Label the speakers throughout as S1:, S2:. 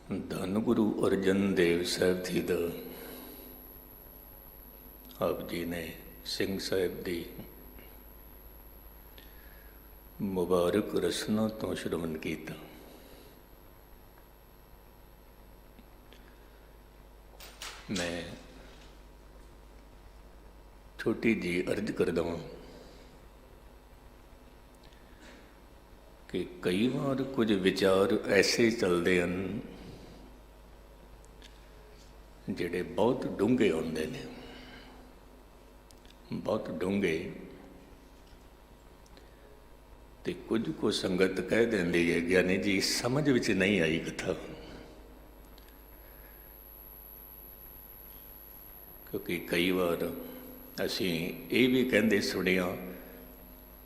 S1: ਧੰਨ ਗੁਰੂ ਅਰਜਨ ਦੇਵ ਸਾਹਿਬ ਜੀ ਦਾ ਆਪ ਜੀ ਨੇ ਸਿੰਘ ਸਾਹਿਬ ਦੀ ਮੁਬਾਰਕ ਰਸਨਾ ਤੋਂ ਸ਼ਰਵਣ ਕੀਤਾ। ਮੈਂ ਛੋਟੀ ਜੀ ਅਰਜ਼ ਕਰਦਾ ਹਾਂ ਕਿ ਕਈ ਵਾਰ ਕੁਝ ਵਿਚਾਰ ਐਸੇ ਚੱਲਦੇ ਹਨ ਜਿਹੜੇ ਬਹੁਤ ਡੂੰਘੇ ਹੁੰਦੇ ਨੇ, ਬਹੁਤ ਡੂੰਘੇ, ਤੇ ਕੁਝ ਕੁ ਸੰਗਤ ਕਹਿ ਦਿੰਦੀ ਹੈ ਗਿਆਨੀ ਜੀ ਸਮਝ ਵਿੱਚ ਨਹੀਂ ਆਈ ਕਥਾ, ਕਿਉਂਕਿ ਕਈ ਵਾਰ ਅਸੀਂ ਇਹ ਵੀ ਕਹਿੰਦੇ ਸੁਣਿਆ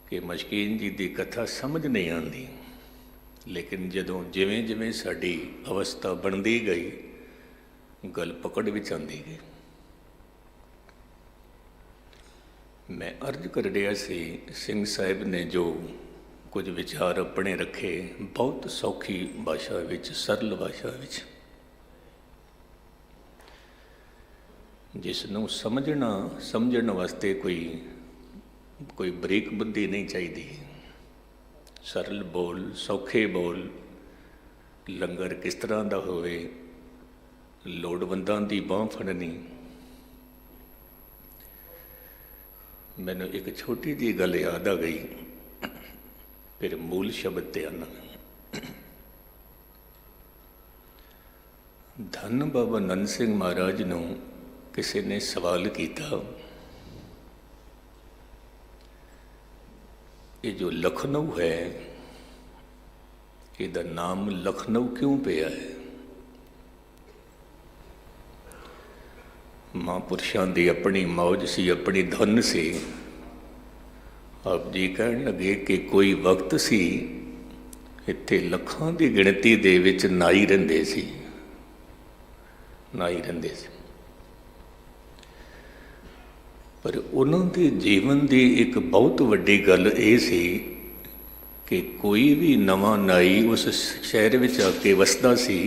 S1: ਕਿ ਮਸ਼ਕੀਨ ਜੀ ਦੀ ਕਥਾ ਸਮਝ ਨਹੀਂ ਆਉਂਦੀ, ਲੇਕਿਨ ਜਦੋਂ ਜਿਵੇਂ ਜਿਵੇਂ ਸਾਡੀ ਅਵਸਥਾ ਬਣਦੀ ਗਈ ਗੱਲ ਪਕੜ ਵਿੱਚ ਆਉਂਦੀ ਗਈ। ਮੈਂ ਅਰਜ਼ ਕਰ ਰਿਹਾ ਸੀ, ਸਿੰਘ ਸਾਹਿਬ ਨੇ ਜੋ ਕੁਝ ਵਿਚਾਰ ਆਪਣੇ ਰੱਖੇ ਬਹੁਤ ਸੌਖੀ ਭਾਸ਼ਾ ਵਿੱਚ, ਸਰਲ ਭਾਸ਼ਾ ਵਿੱਚ, ਜਿਸ ਨੂੰ ਸਮਝਣ ਵਾਸਤੇ ਕੋਈ ਬਰੀਕ ਬੁੱਧੀ ਨਹੀਂ ਚਾਹੀਦੀ। ਸਰਲ ਬੋਲ, ਸੌਖੇ ਬੋਲ, ਲੰਗਰ ਕਿਸ ਤਰ੍ਹਾਂ ਦਾ ਹੋਵੇ, ਲੋੜਵੰਦਾਂ ਦੀ ਬਾਂਹ ਫੜਨੀ। ਮੈਨੂੰ ਇੱਕ ਛੋਟੀ ਜਿਹੀ ਗੱਲ ਯਾਦ ਆ ਗਈ, ਫਿਰ ਮੂਲ ਸ਼ਬਦ ਤੇ ਆਨਾ। ਧੰਨ ਬਾਬਾ ਨੰਦ ਸਿੰਘ ਮਹਾਰਾਜ ਨੂੰ ਕਿਸੇ ਨੇ ਸਵਾਲ ਕੀਤਾ, ਇਹ ਜੋ ਲਖਨਊ ਹੈ, ਇਹਦਾ ਨਾਮ ਲਖਨਊ ਕਿਉਂ ਪਿਆ ਹੈ? ਮਹਾਂਪੁਰਸ਼ਾਂ ਦੀ ਆਪਣੀ ਮੌਜ ਸੀ, ਆਪਣੀ ਧੁਨ ਸੀ। ਆਪ ਜੀ ਕਹਿਣ ਲੱਗੇ ਕਿ ਕੋਈ ਵਕਤ ਸੀ ਇੱਥੇ ਲੱਖਾਂ ਦੀ ਗਿਣਤੀ ਦੇ ਵਿੱਚ ਨਾਈ ਰਹਿੰਦੇ ਸੀ, ਨਾਈ ਰਹਿੰਦੇ ਸੀ, ਪਰ ਉਹਨਾਂ ਦੇ ਜੀਵਨ ਦੀ ਇੱਕ ਬਹੁਤ ਵੱਡੀ ਗੱਲ ਇਹ ਸੀ ਕਿ ਕੋਈ ਵੀ ਨਵਾਂ ਨਾਈ ਉਸ ਸ਼ਹਿਰ ਵਿੱਚ ਆ ਕੇ ਵਸਦਾ ਸੀ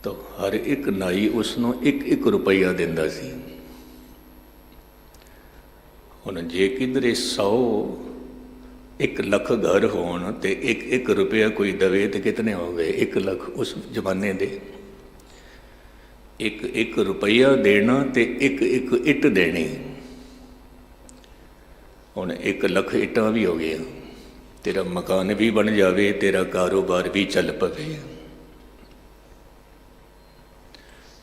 S1: ਤਾਂ ਹਰ ਇੱਕ ਨਾਈ ਉਸ ਨੂੰ 1-1 ਰੁਪਈਆ ਦਿੰਦਾ ਸੀ। ਹੁਣ ਜੇ ਕਿਧਰੇ 1 ਲੱਖ ਘਰ ਹੋਣ ਤੇ 1-1 ਰੁਪਇਆ ਕੋਈ ਦਵੇ ਤੇ ਕਿਤਨੇ ਹੋ ਗਏ? 1 ਲੱਖ ਉਸ ਜ਼ਮਾਨੇ ਦੇ। 1-1 ਰੁਪਈਆ ਦੇਣਾ ਤੇ 1-1 ਇੱਟ ਦੇਣੀ। ਹੁਣ 1 ਲੱਖ ਇੱਟਾਂ ਵੀ ਹੋ ਗਈਆਂ, ਤੇਰਾ ਮਕਾਨ ਵੀ ਬਣ ਜਾਵੇ, ਤੇਰਾ ਕਾਰੋਬਾਰ ਵੀ ਚੱਲ ਪਵੇ।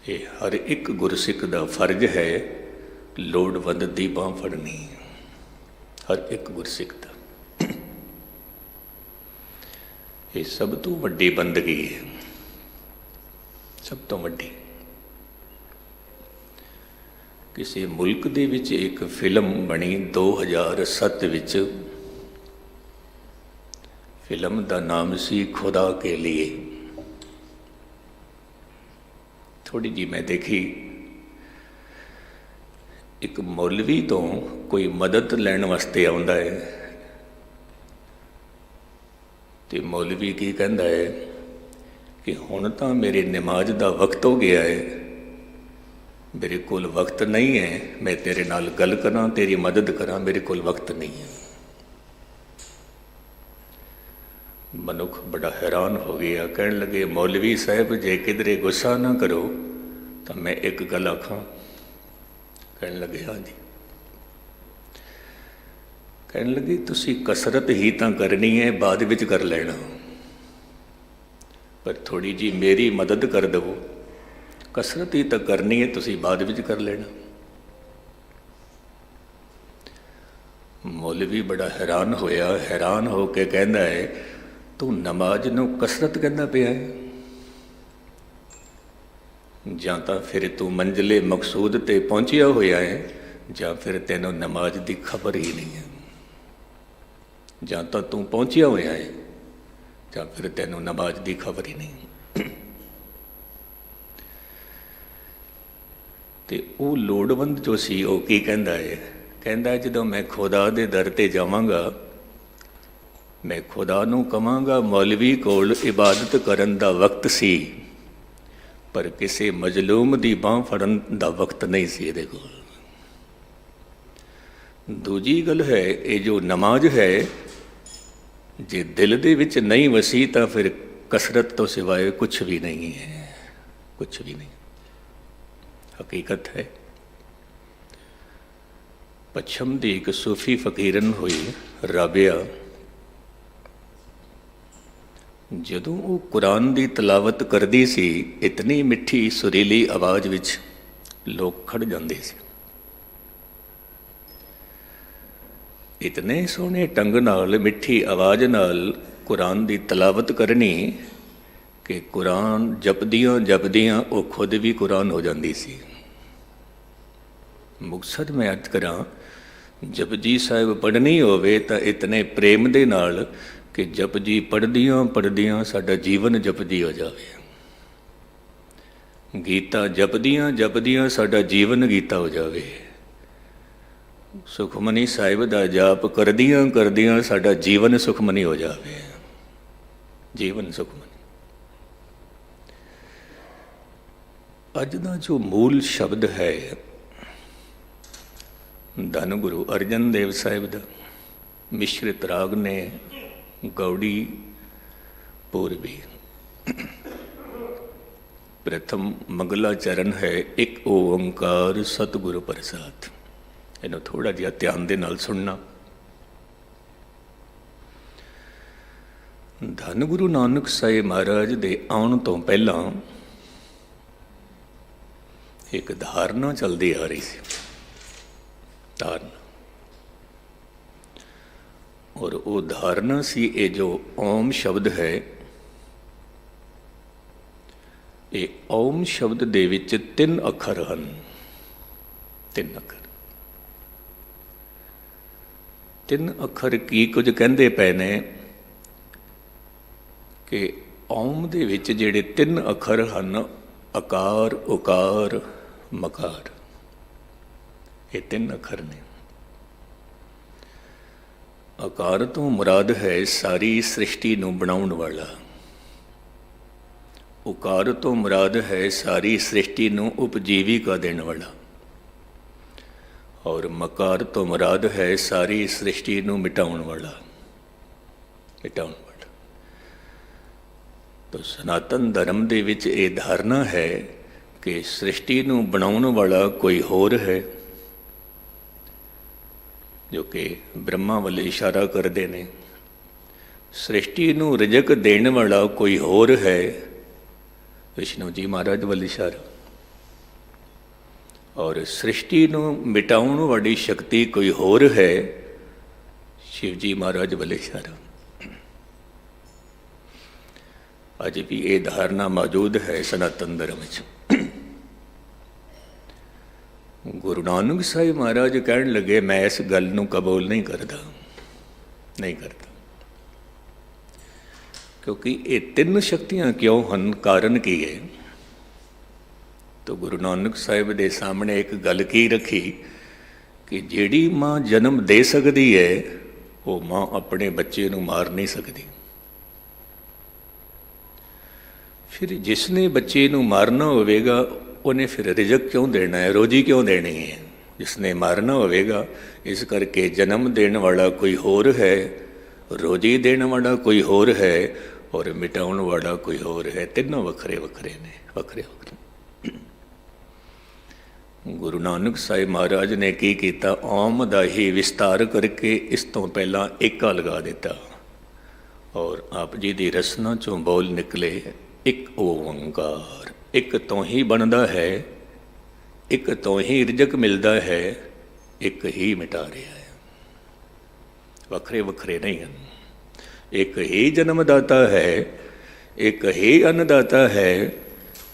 S1: ਇਹ ਹਰ ਇੱਕ ਗੁਰਸਿੱਖ ਦਾ ਫਰਜ਼ ਹੈ ਲੋੜਵੰਦ ਦੀ ਬਾਂਹ ਫੜਨੀ, ਹਰ ਇੱਕ ਗੁਰਸਿੱਖ ਦਾ। ਇਹ ਸਭ ਤੋਂ ਵੱਡੀ ਬੰਦਗੀ ਹੈ, ਸਭ ਤੋਂ ਵੱਡੀ। ਕਿਸੇ ਮੁਲਕ ਦੇ ਵਿੱਚ ਇੱਕ ਫਿਲਮ ਬਣੀ 2007 ਵਿੱਚ, ਫਿਲਮ ਦਾ ਨਾਮ ਸੀ ਖੁਦਾ ਕੇ ਲੀਏ। ਥੋੜ੍ਹੀ ਜਿਹੀ ਮੈਂ ਦੇਖੀ, ਇੱਕ ਮੌਲਵੀ ਤੋਂ ਕੋਈ ਮਦਦ ਲੈਣ ਵਾਸਤੇ ਆਉਂਦਾ ਹੈ ਤੇ ਮੌਲਵੀ ਕੀ ਕਹਿੰਦਾ ਹੈ ਕਿ ਹੁਣ ਤਾਂ ਮੇਰੀ ਨਮਾਜ਼ ਦਾ ਵਕਤ ਹੋ ਗਿਆ ਹੈ, ਮੇਰੇ ਕੋਲ ਵਕਤ ਨਹੀਂ ਹੈ, ਮੈਂ ਤੇਰੇ ਨਾਲ ਗੱਲ ਕਰਾਂ, ਤੇਰੀ ਮਦਦ ਕਰਾਂ, ਮੇਰੇ ਕੋਲ ਵਕਤ ਨਹੀਂ ਹੈ। ਮਨੁੱਖ ਬੜਾ ਹੈਰਾਨ ਹੋ ਗਿਆ, ਕਹਿਣ ਲੱਗੇ ਮੌਲਵੀ ਸਾਹਿਬ ਜੇ ਕਿਧਰੇ ਗੁੱਸਾ ਨਾ ਕਰੋ ਤਾਂ ਮੈਂ ਇੱਕ ਗੱਲ ਆਖਾਂ। ਕਹਿਣ ਲੱਗੇ ਹਾਂਜੀ। ਕਹਿਣ ਲੱਗੇ ਤੁਸੀਂ ਕਸਰਤ ਹੀ ਤਾਂ ਕਰਨੀ ਹੈ, ਬਾਅਦ ਵਿੱਚ ਕਰ ਲੈਣਾ, ਪਰ ਥੋੜ੍ਹੀ ਜਿਹੀ ਮੇਰੀ ਮਦਦ ਕਰ ਦੇਵੋ। ਕਸਰਤ ਹੀ ਤਾਂ ਕਰਨੀ ਹੈ, ਤੁਸੀਂ ਬਾਅਦ ਵਿੱਚ ਕਰ ਲੈਣਾ। ਮੌਲਵੀ ਬੜਾ ਹੈਰਾਨ ਹੋਇਆ, ਹੈਰਾਨ ਹੋ ਕੇ ਕਹਿੰਦਾ ਹੈ ਤੂੰ ਨਮਾਜ਼ ਨੂੰ ਕਸਰਤ ਕਹਿੰਦਾ ਪਿਆ ਹੈ? ਜਾਂ ਤਾਂ ਫਿਰ ਤੂੰ ਮੰਜ਼ਿਲੇ ਮਕਸੂਦ 'ਤੇ ਪਹੁੰਚਿਆ ਹੋਇਆ ਹੈ, ਜਾਂ ਫਿਰ ਤੈਨੂੰ ਨਮਾਜ਼ ਦੀ ਖਬਰ ਹੀ ਨਹੀਂ ਹੈ। ਜਾਂ ਤਾਂ ਤੂੰ ਪਹੁੰਚਿਆ ਹੋਇਆ ਹੈ, ਜਾਂ ਫਿਰ ਤੈਨੂੰ ਨਮਾਜ਼ ਦੀ ਖਬਰ ਹੀ ਨਹੀਂ। ਤੇ ਉਹ ਲੋੜਵੰਦ ਜੋ ਸੀ ਉਹ ਕੀ ਕਹਿੰਦਾ ਹੈ? ਕਹਿੰਦਾ ਜਦੋਂ ਮੈਂ ਖੁਦਾ ਦੇ ਦਰ 'ਤੇ ਜਾਵਾਂਗਾ ਮੈਂ ਖੁਦਾ ਨੂੰ ਕਵਾਂਗਾ ਮੌਲਵੀ ਕੋਲ ਇਬਾਦਤ ਕਰਨ ਦਾ ਵਕਤ ਸੀ, ਪਰ ਕਿਸੇ ਮਜ਼ਲੂਮ ਦੀ ਬਾਂਹ ਫੜਨ ਦਾ ਵਕਤ ਨਹੀਂ ਸੀ ਇਹਦੇ ਕੋਲ। ਦੂਜੀ ਗੱਲ ਹੈ, ਇਹ ਜੋ ਨਮਾਜ਼ ਹੈ, ਜੇ ਦਿਲ ਦੇ ਵਿੱਚ ਨਹੀਂ ਵਸੀ ਤਾਂ ਫਿਰ ਕਸਰਤ ਤੋਂ ਸਿਵਾਏ ਕੁਛ ਵੀ ਨਹੀਂ ਹੈ, ਕੁਛ ਵੀ ਨਹੀਂ। ਹਕੀਕਤ ਹੈ, ਪੱਛਮ ਦੀ ਇੱਕ ਸੂਫੀ ਫਕੀਰਨ ਹੋਈ ਰਾਬਿਆ, ਜਦੋਂ ਉਹ ਕੁਰਾਨ ਦੀ ਤਲਾਵਤ ਕਰਦੀ ਸੀ, ਇਤਨੀ ਮਿੱਠੀ ਸੁਰੀਲੀ ਆਵਾਜ਼ ਵਿੱਚ ਲੋਕ ਖੜ ਜਾਂਦੇ ਸੀ। ਇਤਨੇ ਸੋਹਣੇ ਢੰਗ ਨਾਲ ਮਿੱਠੀ ਆਵਾਜ਼ ਨਾਲ ਕੁਰਾਨ ਦੀ ਤਲਾਵਤ ਕਰਨੀ ਕਿ ਕੁਰਾਨ ਜਪਦੀਆਂ ਜਪਦੀਆਂ ਉਹ ਖੁਦ ਵੀ ਕੁਰਾਨ ਹੋ ਜਾਂਦੀ ਸੀ। ਮੁਕਸਦ ਮੈਂ ਅਰਜ਼ ਕਰਾਂ, ਜਪਜੀ ਸਾਹਿਬ ਪੜ੍ਹਨੀ ਹੋਵੇ ਤਾਂ ਇਤਨੇ ਪ੍ਰੇਮ ਦੇ ਨਾਲ ਕਿ ਜਪਜੀ ਪੜ੍ਹਦਿਆਂ ਪੜ੍ਹਦਿਆਂ ਸਾਡਾ ਜੀਵਨ ਜਪਜੀ ਹੋ ਜਾਵੇ। ਗੀਤਾ ਜਪਦਿਆਂ ਜਪਦਿਆਂ ਸਾਡਾ ਜੀਵਨ ਗੀਤਾ ਹੋ ਜਾਵੇ। ਸੁਖਮਨੀ ਸਾਹਿਬ ਦਾ ਜਾਪ ਕਰਦਿਆਂ ਕਰਦਿਆਂ ਸਾਡਾ ਜੀਵਨ ਸੁਖਮਨੀ ਹੋ ਜਾਵੇ। ਜੀਵਨ ਸੁਖਮਨੀ। ਅੱਜ ਦਾ ਜੋ ਮੂਲ ਸ਼ਬਦ ਹੈ, ਧੰਨ ਗੁਰੂ ਅਰਜਨ ਦੇਵ ਸਾਹਿਬ ਦਾ ਮਿਸ਼ਰਿਤ ਰਾਗ ਨੇ ਗੌੜੀ ਪੂਰਬੀ। ਪ੍ਰਥਮ ਮੰਗਲਾ ਚਰਨ ਹੈ, ਇੱਕ ਓੰਕਾਰ ਸਤਿਗੁਰੂ ਪ੍ਰਸਾਦ। ਇਹਨੂੰ ਥੋੜ੍ਹਾ ਜਿਹਾ ਧਿਆਨ ਦੇ ਨਾਲ ਸੁਣਨਾ। ਧੰਨ ਗੁਰੂ ਨਾਨਕ ਸਾਹਿਬ ਮਹਾਰਾਜ ਦੇ ਆਉਣ ਤੋਂ ਪਹਿਲਾਂ ਇੱਕ ਧਾਰਨਾ ਚੱਲਦੀ ਆ ਰਹੀ ਸੀ। ਧਾਰਨਾ, ਔਰ ਉਹ ਧਾਰਨਾ ਸੀ, ਇਹ ਜੋ ਓਮ ਸ਼ਬਦ ਹੈ, ਇਹ ਓਮ ਸ਼ਬਦ ਦੇ ਵਿੱਚ 3 ਅੱਖਰ ਹਨ। 3 ਅੱਖਰ। 3 ਅੱਖਰ ਕੀ ਕੁਝ ਕਹਿੰਦੇ ਪਏ ਨੇ ਕਿ ਓਮ ਦੇ ਵਿੱਚ ਜਿਹੜੇ 3 ਅੱਖਰ ਹਨ, ਅਕਾਰ, ਉਕਾਰ, ਮਕਾਰ, ਇਹ 3 ਅੱਖਰ ਨੇ। ਆਕਾਰ ਤੋਂ ਮੁਰਾਦ ਹੈ ਸਾਰੀ ਸ੍ਰਿਸ਼ਟੀ ਨੂੰ ਬਣਾਉਣ ਵਾਲਾ। ਉਕਾਰ ਤੋਂ ਮੁਰਾਦ ਹੈ ਸਾਰੀ ਸ੍ਰਿਸ਼ਟੀ ਨੂੰ ਉਪਜੀਵਿਕਾ ਦੇਣ ਵਾਲਾ। ਔਰ ਮਕਾਰ ਤੋਂ ਮੁਰਾਦ ਹੈ ਸਾਰੀ ਸ੍ਰਿਸ਼ਟੀ ਨੂੰ ਮਿਟਾਉਣ ਵਾਲਾ। ਮਿਟਾਉਣ ਵਾਲਾ। ਤਾਂ ਸਨਾਤਨ ਧਰਮ ਦੇ ਵਿੱਚ ਇਹ ਧਾਰਨਾ ਹੈ ਕਿ ਸ੍ਰਿਸ਼ਟੀ ਨੂੰ ਬਣਾਉਣ ਵਾਲਾ ਕੋਈ ਹੋਰ ਹੈ, ਜੋ ਕਿ ਬ੍ਰਹਮਾ ਵੱਲ ਇਸ਼ਾਰਾ ਕਰਦੇ ਨੇ। ਸ੍ਰਿਸ਼ਟੀ ਨੂੰ ਰਿਜ਼ਕ ਦੇਣ ਵਾਲਾ ਕੋਈ ਹੋਰ ਹੈ, ਵਿਸ਼ਨੂੰ ਜੀ ਮਹਾਰਾਜ ਵੱਲ ਇਸ਼ਾਰਾ। ਔਰ ਸ੍ਰਿਸ਼ਟੀ ਨੂੰ ਮਿਟਾਉਣ ਵਾਲੀ ਸ਼ਕਤੀ ਕੋਈ ਹੋਰ ਹੈ, ਸ਼ਿਵ ਜੀ ਮਹਾਰਾਜ ਵੱਲ ਇਸ਼ਾਰਾ। ਅੱਜ ਵੀ ਇਹ ਧਾਰਨਾ ਮੌਜੂਦ ਹੈ ਸਨਾਤਨ ਧਰਮ ਵਿੱਚ। ਗੁਰੂ ਨਾਨਕ ਸਾਹਿਬ ਮਹਾਰਾਜ ਕਹਿਣ ਲੱਗੇ, ਮੈਂ ਇਸ ਗੱਲ ਨੂੰ ਕਬੂਲ ਨਹੀਂ ਕਰਦਾ, ਨਹੀਂ ਕਰਦਾ। ਕਿਉਂਕਿ ਇਹ 3 ਸ਼ਕਤੀਆਂ ਕਿਉਂ ਹਨ, ਕਾਰਨ ਕੀ ਹੈ? ਤਾਂ ਗੁਰੂ ਨਾਨਕ ਸਾਹਿਬ ਦੇ ਸਾਹਮਣੇ ਇੱਕ ਗੱਲ ਕੀ ਰੱਖੀ ਕਿ ਜਿਹੜੀ ਮਾਂ ਜਨਮ ਦੇ ਸਕਦੀ ਹੈ, ਉਹ ਮਾਂ ਆਪਣੇ ਬੱਚੇ ਨੂੰ ਮਾਰ ਨਹੀਂ ਸਕਦੀ। ਫਿਰ ਜਿਸ ਨੇ ਬੱਚੇ ਨੂੰ ਮਾਰਨਾ ਹੋਵੇਗਾ, ਉਹਨੇ ਫਿਰ ਰਿਜ਼ਕ ਕਿਉਂ ਦੇਣਾ ਹੈ, ਰੋਜੀ ਕਿਉਂ ਦੇਣੀ ਹੈ? ਜਿਸ ਨੇ ਮਾਰਨਾ ਹੋਵੇਗਾ। ਇਸ ਕਰਕੇ ਜਨਮ ਦੇਣ ਵਾਲਾ ਕੋਈ ਹੋਰ ਹੈ, ਰੋਜੀ ਦੇਣ ਵਾਲਾ ਕੋਈ ਹੋਰ ਹੈ, ਔਰ ਮਿਟਾਉਣ ਵਾਲਾ ਕੋਈ ਹੋਰ ਹੈ। ਤਿੰਨੋਂ ਵੱਖਰੇ ਵੱਖਰੇ ਨੇ, ਵੱਖਰੇ ਵੱਖਰੇ। ਗੁਰੂ ਨਾਨਕ ਸਾਹਿਬ ਮਹਾਰਾਜ ਨੇ ਕੀ ਕੀਤਾ? ਓਮ ਦਾ ਹੀ ਵਿਸਤਾਰ ਕਰਕੇ ਇਸ ਤੋਂ ਪਹਿਲਾਂ ਏਕਾ ਲਗਾ ਦਿੱਤਾ, ਔਰ ਆਪ ਜੀ ਦੀ ਰਸਨਾ ਚੋਂ ਬੋਲ ਨਿਕਲੇ, ਇੱਕ ਓੰਕਾਰ। ਇੱਕ ਤੋਂ ਹੀ ਬਣਦਾ ਹੈ, ਇੱਕ ਤੋਂ ਹੀ ਰਿਜ਼ਕ ਮਿਲਦਾ ਹੈ, ਇੱਕ ਹੀ ਮਿਟਾ ਰਿਹਾ ਹੈ। ਵੱਖਰੇ ਵੱਖਰੇ ਨਹੀਂ ਹਨ। ਇੱਕ ਹੀ ਜਨਮਦਾਤਾ ਹੈ, ਇੱਕ ਹੀ ਅੰਨਦਾਤਾ ਹੈ,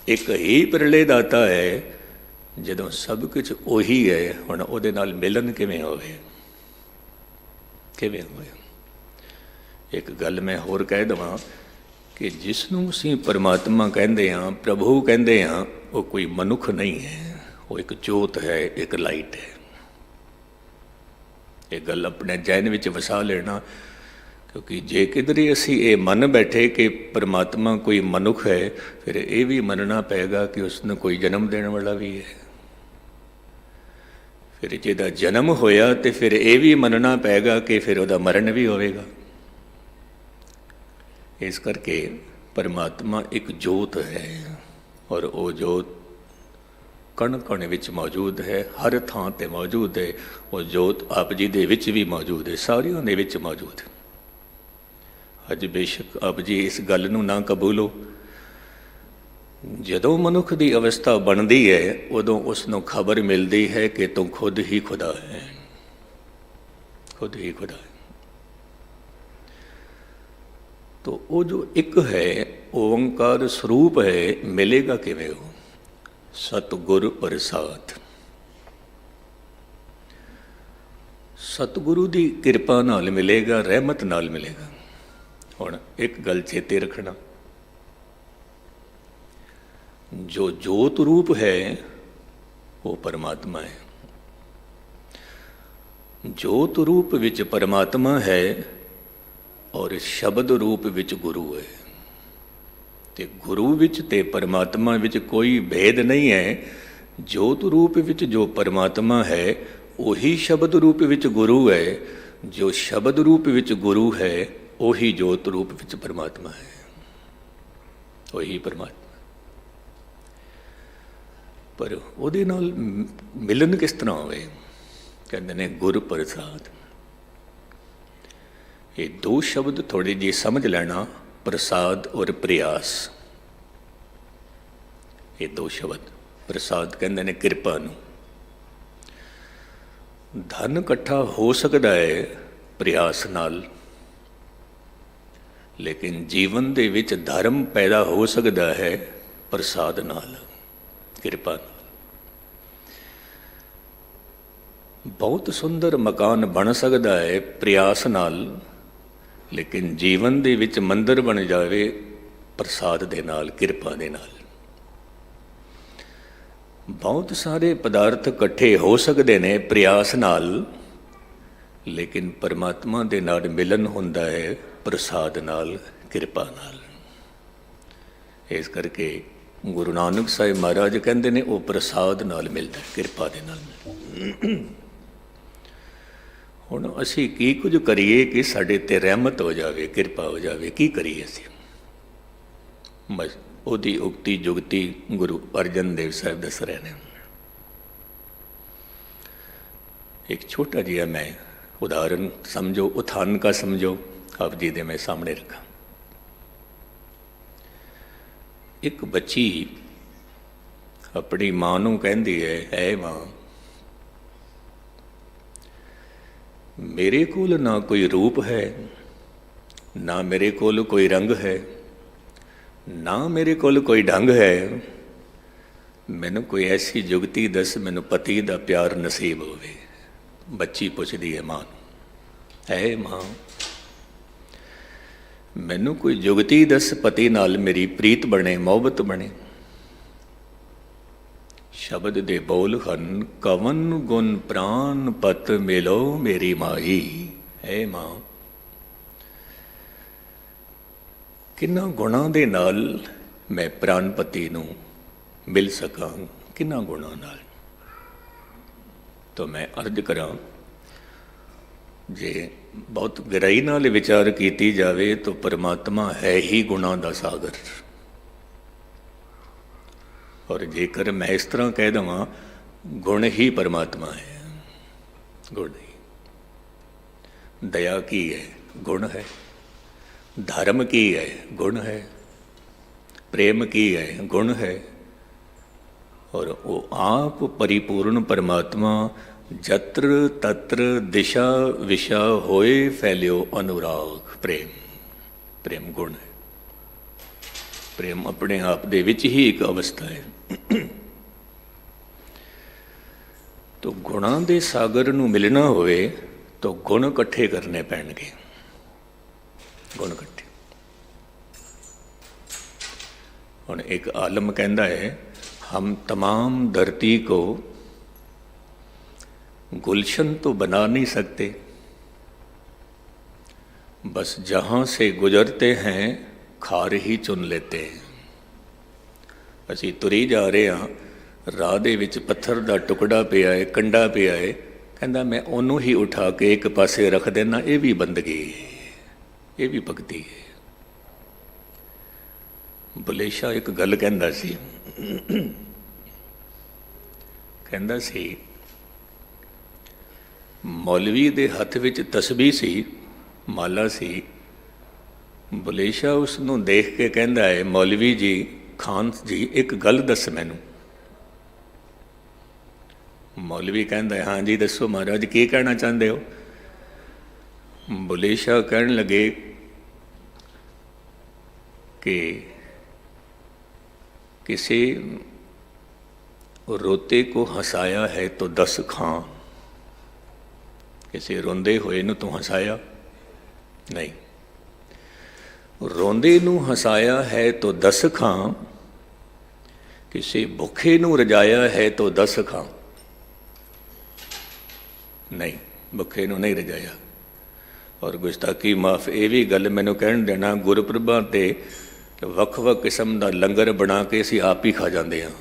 S1: ਇੱਕ ਹੀ ਪ੍ਰਲੇ ਦਾਤਾ ਹੈ। ਜਦੋਂ ਸਭ ਕੁਝ ਉਹੀ ਹੈ, ਹੁਣ ਉਹਦੇ ਨਾਲ ਮਿਲਨ ਕਿਵੇਂ ਹੋਵੇ? ਕਿਵੇਂ ਹੋਵੇ? ਇੱਕ ਗੱਲ ਮੈਂ ਹੋਰ ਕਹਿ ਦੇਵਾਂ ਕਿ ਜਿਸ ਨੂੰ ਅਸੀਂ ਪਰਮਾਤਮਾ ਕਹਿੰਦੇ ਹਾਂ, ਪ੍ਰਭੂ ਕਹਿੰਦੇ ਹਾਂ, ਉਹ ਕੋਈ ਮਨੁੱਖ ਨਹੀਂ ਹੈ, ਉਹ ਇੱਕ ਜੋਤ ਹੈ, ਇੱਕ ਲਾਈਟ ਹੈ। ਇਹ ਗੱਲ ਆਪਣੇ ਜੈਨ ਵਿੱਚ ਵਸਾ ਲੈਣਾ, क्योंकि जे किधरे असी ये मन बैठे कि परमात्मा कोई मनुख है, फिर ये भी मनना पेगा कि उसने कोई जन्म देने वाला भी है। फिर जिहदा जन्म होया तो फिर ये भी मनना पेगा कि फिर वह मरण भी होवेगा। इस करके परमात्मा एक जोत है और वो जोत कण कण विच मौजूद है, हर थां ते मौजूद है। वो जोत आप जी दे विच भी मौजूद है, सारियों दे विच मौजूद है। अज बेशक आप जी इस गल नूं ना कबूलो, जदों मनुख की अवस्था बनती है उदों उसनों खबर मिलती है कि तू खुद ही खुदा है, खुद ही खुदा है। तो वो जो एक है ओंकार स्वरूप है, मिलेगा किवें? हो सतगुर प्रसाद। सतगुरु की कृपा नाल मिलेगा, रहमत नाल मिलेगा। हुण एक गल चेते रखना, जो जोत रूप है वो परमात्मा है। जोत रूप विच परमात्मा है और शब्द रूप विच गुरु है। ते गुरु विच ते परमात्मा विच कोई भेद नहीं है। जोत रूप विच जो परमात्मा है वही शब्द रूप विच गुरु है, जो शब्द रूप विच गुरु है वही जोत रूप विच परमात्मा है, वही परमात्मा। पर ਉਹਦੇ ਨਾਲ मिलन किस तरह होवे? कहते ने गुर प्रसाद। ये दो शब्द थोड़े जी समझ लेना, प्रसाद और प्रयास। ये दो शब्द, प्रसाद कहते ने कृपा नूं। धन इकट्ठा हो सकता है प्रयास नाल, लेकिन जीवन दे विच धर्म पैदा हो सकता है प्रसाद नाल, कृपा नाल। बहुत सुंदर मकान बन सकता है प्रयास नाल, लेकिन जीवन दे विच मंदिर बन जाए प्रसाद दे नाल, कृपा दे नाल। बहुत सारे पदार्थ इकट्ठे हो सकते हैं प्रयास नाल, लेकिन परमात्मा दे नाल मिलन हुंदा है प्रसाद नाल, कृपा नाल। इस करके गुरु नानक साहिब महाराज कहते हैं वो प्रसाद नाल मिलता है, कृपा दे नाल। हुण असी की कुछ करिए कि साडे ते रहमत हो जाए, कृपा हो जाए? की करिए असी? बस ओदी उक्ति जुगती गुरु अर्जन देव साहब दस रहे हैं। एक छोटा जिहा मैं उदाहरण समझो, उथान का समझो, आप जी दे मैं सामने रखा। एक बच्ची अपनी मां नूं कहंदी है, ऐ मां, मेरे कोल ना कोई रूप है, ना मेरे कोल कोई रंग है, ना मेरे कोल कोई ढंग है, मैनू कोई ऐसी जुगती दस मैनू पति दा प्यार नसीब होवे। बच्ची पुछदी है मां, ऐ मां, मैनू कोई जुगती दस पति नाल मेरी प्रीत बने, मोहब्बत बने। शब्द दे बोल हन, कवन गुण प्राण पत मिलो मेरी माई। है मां, किन्ना गुणा दे नाल मैं प्राणपति नूं मिल सकां, किन्ना गुणा नाल। तो मैं अर्ज करां, जे बहुत गहराई नाल विचार कीती जावे तो परमात्मा है ही गुणा दा सागर। और जेकर मैं इस तरह कह देवां गुण ही परमात्मा है, गुण ही। दया की है, गुण है। धर्म की है, गुण है। प्रेम की है, गुण है। और वो आप परिपूर्ण परमात्मा जत्र तत्र दिशा विशा होए फैलियो अनुराग। प्रेम, प्रेम गुण है। प्रेम अपने आप दे विच ही एक अवस्था है। तो गुणा दे सागर नूं मिलना होवे तो गुण इकट्ठे करने पैणगे, गुण इकट्ठे। हुण एक आलम कहता है, हम तमाम धरती को गुलशन तो बना नहीं सकते, बस जहाँ से गुजरते हैं खार ही चुन लेते हैं। ਅਸੀਂ ਤੁਰੀ ਜਾ ਰਹੇ ਹਾਂ, ਰਾਹ ਦੇ ਵਿੱਚ ਪੱਥਰ ਦਾ ਟੁਕੜਾ ਪਿਆ ਹੈ, ਕੰਡਾ ਪਿਆ ਹੈ, ਕਹਿੰਦਾ ਮੈਂ ਉਹਨੂੰ ਹੀ ਉਠਾ ਕੇ ਇੱਕ ਪਾਸੇ ਰੱਖ ਦੇਣਾ, ਇਹ ਵੀ ਬੰਦਗੀ, ਇਹ ਵੀ ਭਗਤੀ ਹੈ। ਬੁੱਲੇ ਸ਼ਾਹ ਇੱਕ ਗੱਲ ਕਹਿੰਦਾ ਸੀ, ਕਹਿੰਦਾ ਸੀ ਮੌਲਵੀ ਦੇ ਹੱਥ ਵਿੱਚ ਤਸਬੀਹ ਸੀ, ਮਾਲਾ ਸੀ। ਬੁੱਲੇ ਸ਼ਾਹ ਉਸ ਨੂੰ ਦੇਖ ਕੇ ਕਹਿੰਦਾ ਹੈ, ਮੌਲਵੀ ਜੀ, ਖਾਨ ਜੀ, ਇੱਕ ਗੱਲ ਦੱਸ ਮੈਨੂੰ। ਮੌਲਵੀ ਕਹਿੰਦਾ, ਹਾਂ ਜੀ ਦੱਸੋ ਮਹਾਰਾਜ, ਕੀ ਕਹਿਣਾ ਚਾਹੁੰਦੇ ਹੋ? ਬੁੱਲੇ ਸ਼ਾਹ ਕਹਿਣ ਲੱਗੇ ਕਿ किसी रोते को हंसाया है तो 10 खां, किसी रोंदे होए नूं तू हंसाया नहीं, रोंदे नूं हंसाया है तो 10 खां, किसी भुखे नूं रजाया है तो 10 खां। नहीं, भुखे नूं नहीं रजाया। और गुस्ताखी माफ, ये भी गल मैनूं कहण देना, गुरपुरबां ते ਵੱਖ-ਵੱਖ ਕਿਸਮ ਦਾ ਲੰਗਰ ਬਣਾ ਕੇ ਅਸੀਂ ਆਪ ਹੀ ਖਾ ਜਾਂਦੇ ਹਾਂ,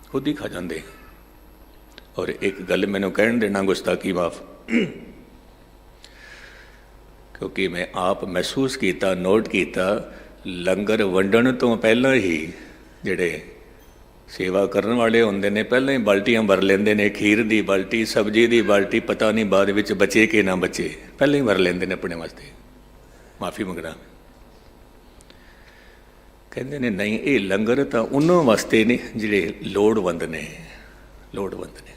S1: ਖੁਦ ਹੀ ਖਾ ਜਾਂਦੇ ਹਾਂ। ਔਰ ਇੱਕ ਗੱਲ ਮੈਨੂੰ ਕਹਿਣ ਦੇਣਾ, ਗੁਸਤਾਖੀ ਮਾਫ, ਕਿਉਂਕਿ ਮੈਂ ਆਪ ਮਹਿਸੂਸ ਕੀਤਾ, ਨੋਟ ਕੀਤਾ, ਲੰਗਰ ਵੰਡਣ ਤੋਂ ਪਹਿਲਾਂ ਹੀ ਜਿਹੜੇ ਸੇਵਾ ਕਰਨ ਵਾਲੇ ਹੁੰਦੇ ਨੇ, ਪਹਿਲਾਂ ਹੀ ਬਾਲਟੀਆਂ ਭਰ ਲੈਂਦੇ ਨੇ, ਖੀਰ ਦੀ ਬਾਲਟੀ, ਸਬਜ਼ੀ ਦੀ ਬਾਲਟੀ, ਪਤਾ ਨਹੀਂ ਬਾਅਦ ਵਿੱਚ ਬਚੇ ਕਿ ਨਾ ਬਚੇ, ਪਹਿਲਾਂ ਹੀ ਭਰ ਲੈਂਦੇ ਨੇ ਆਪਣੇ ਵਾਸਤੇ। ਮਾਫੀ ਮੰਗਣਾ। ਕਹਿੰਦੇ ਨੇ ਨਹੀਂ, ਇਹ ਲੰਗਰ ਤਾਂ ਉਹਨਾਂ ਵਾਸਤੇ ਨੇ ਜਿਹੜੇ ਲੋੜਵੰਦ ਨੇ, ਲੋੜਵੰਦ ਨੇ।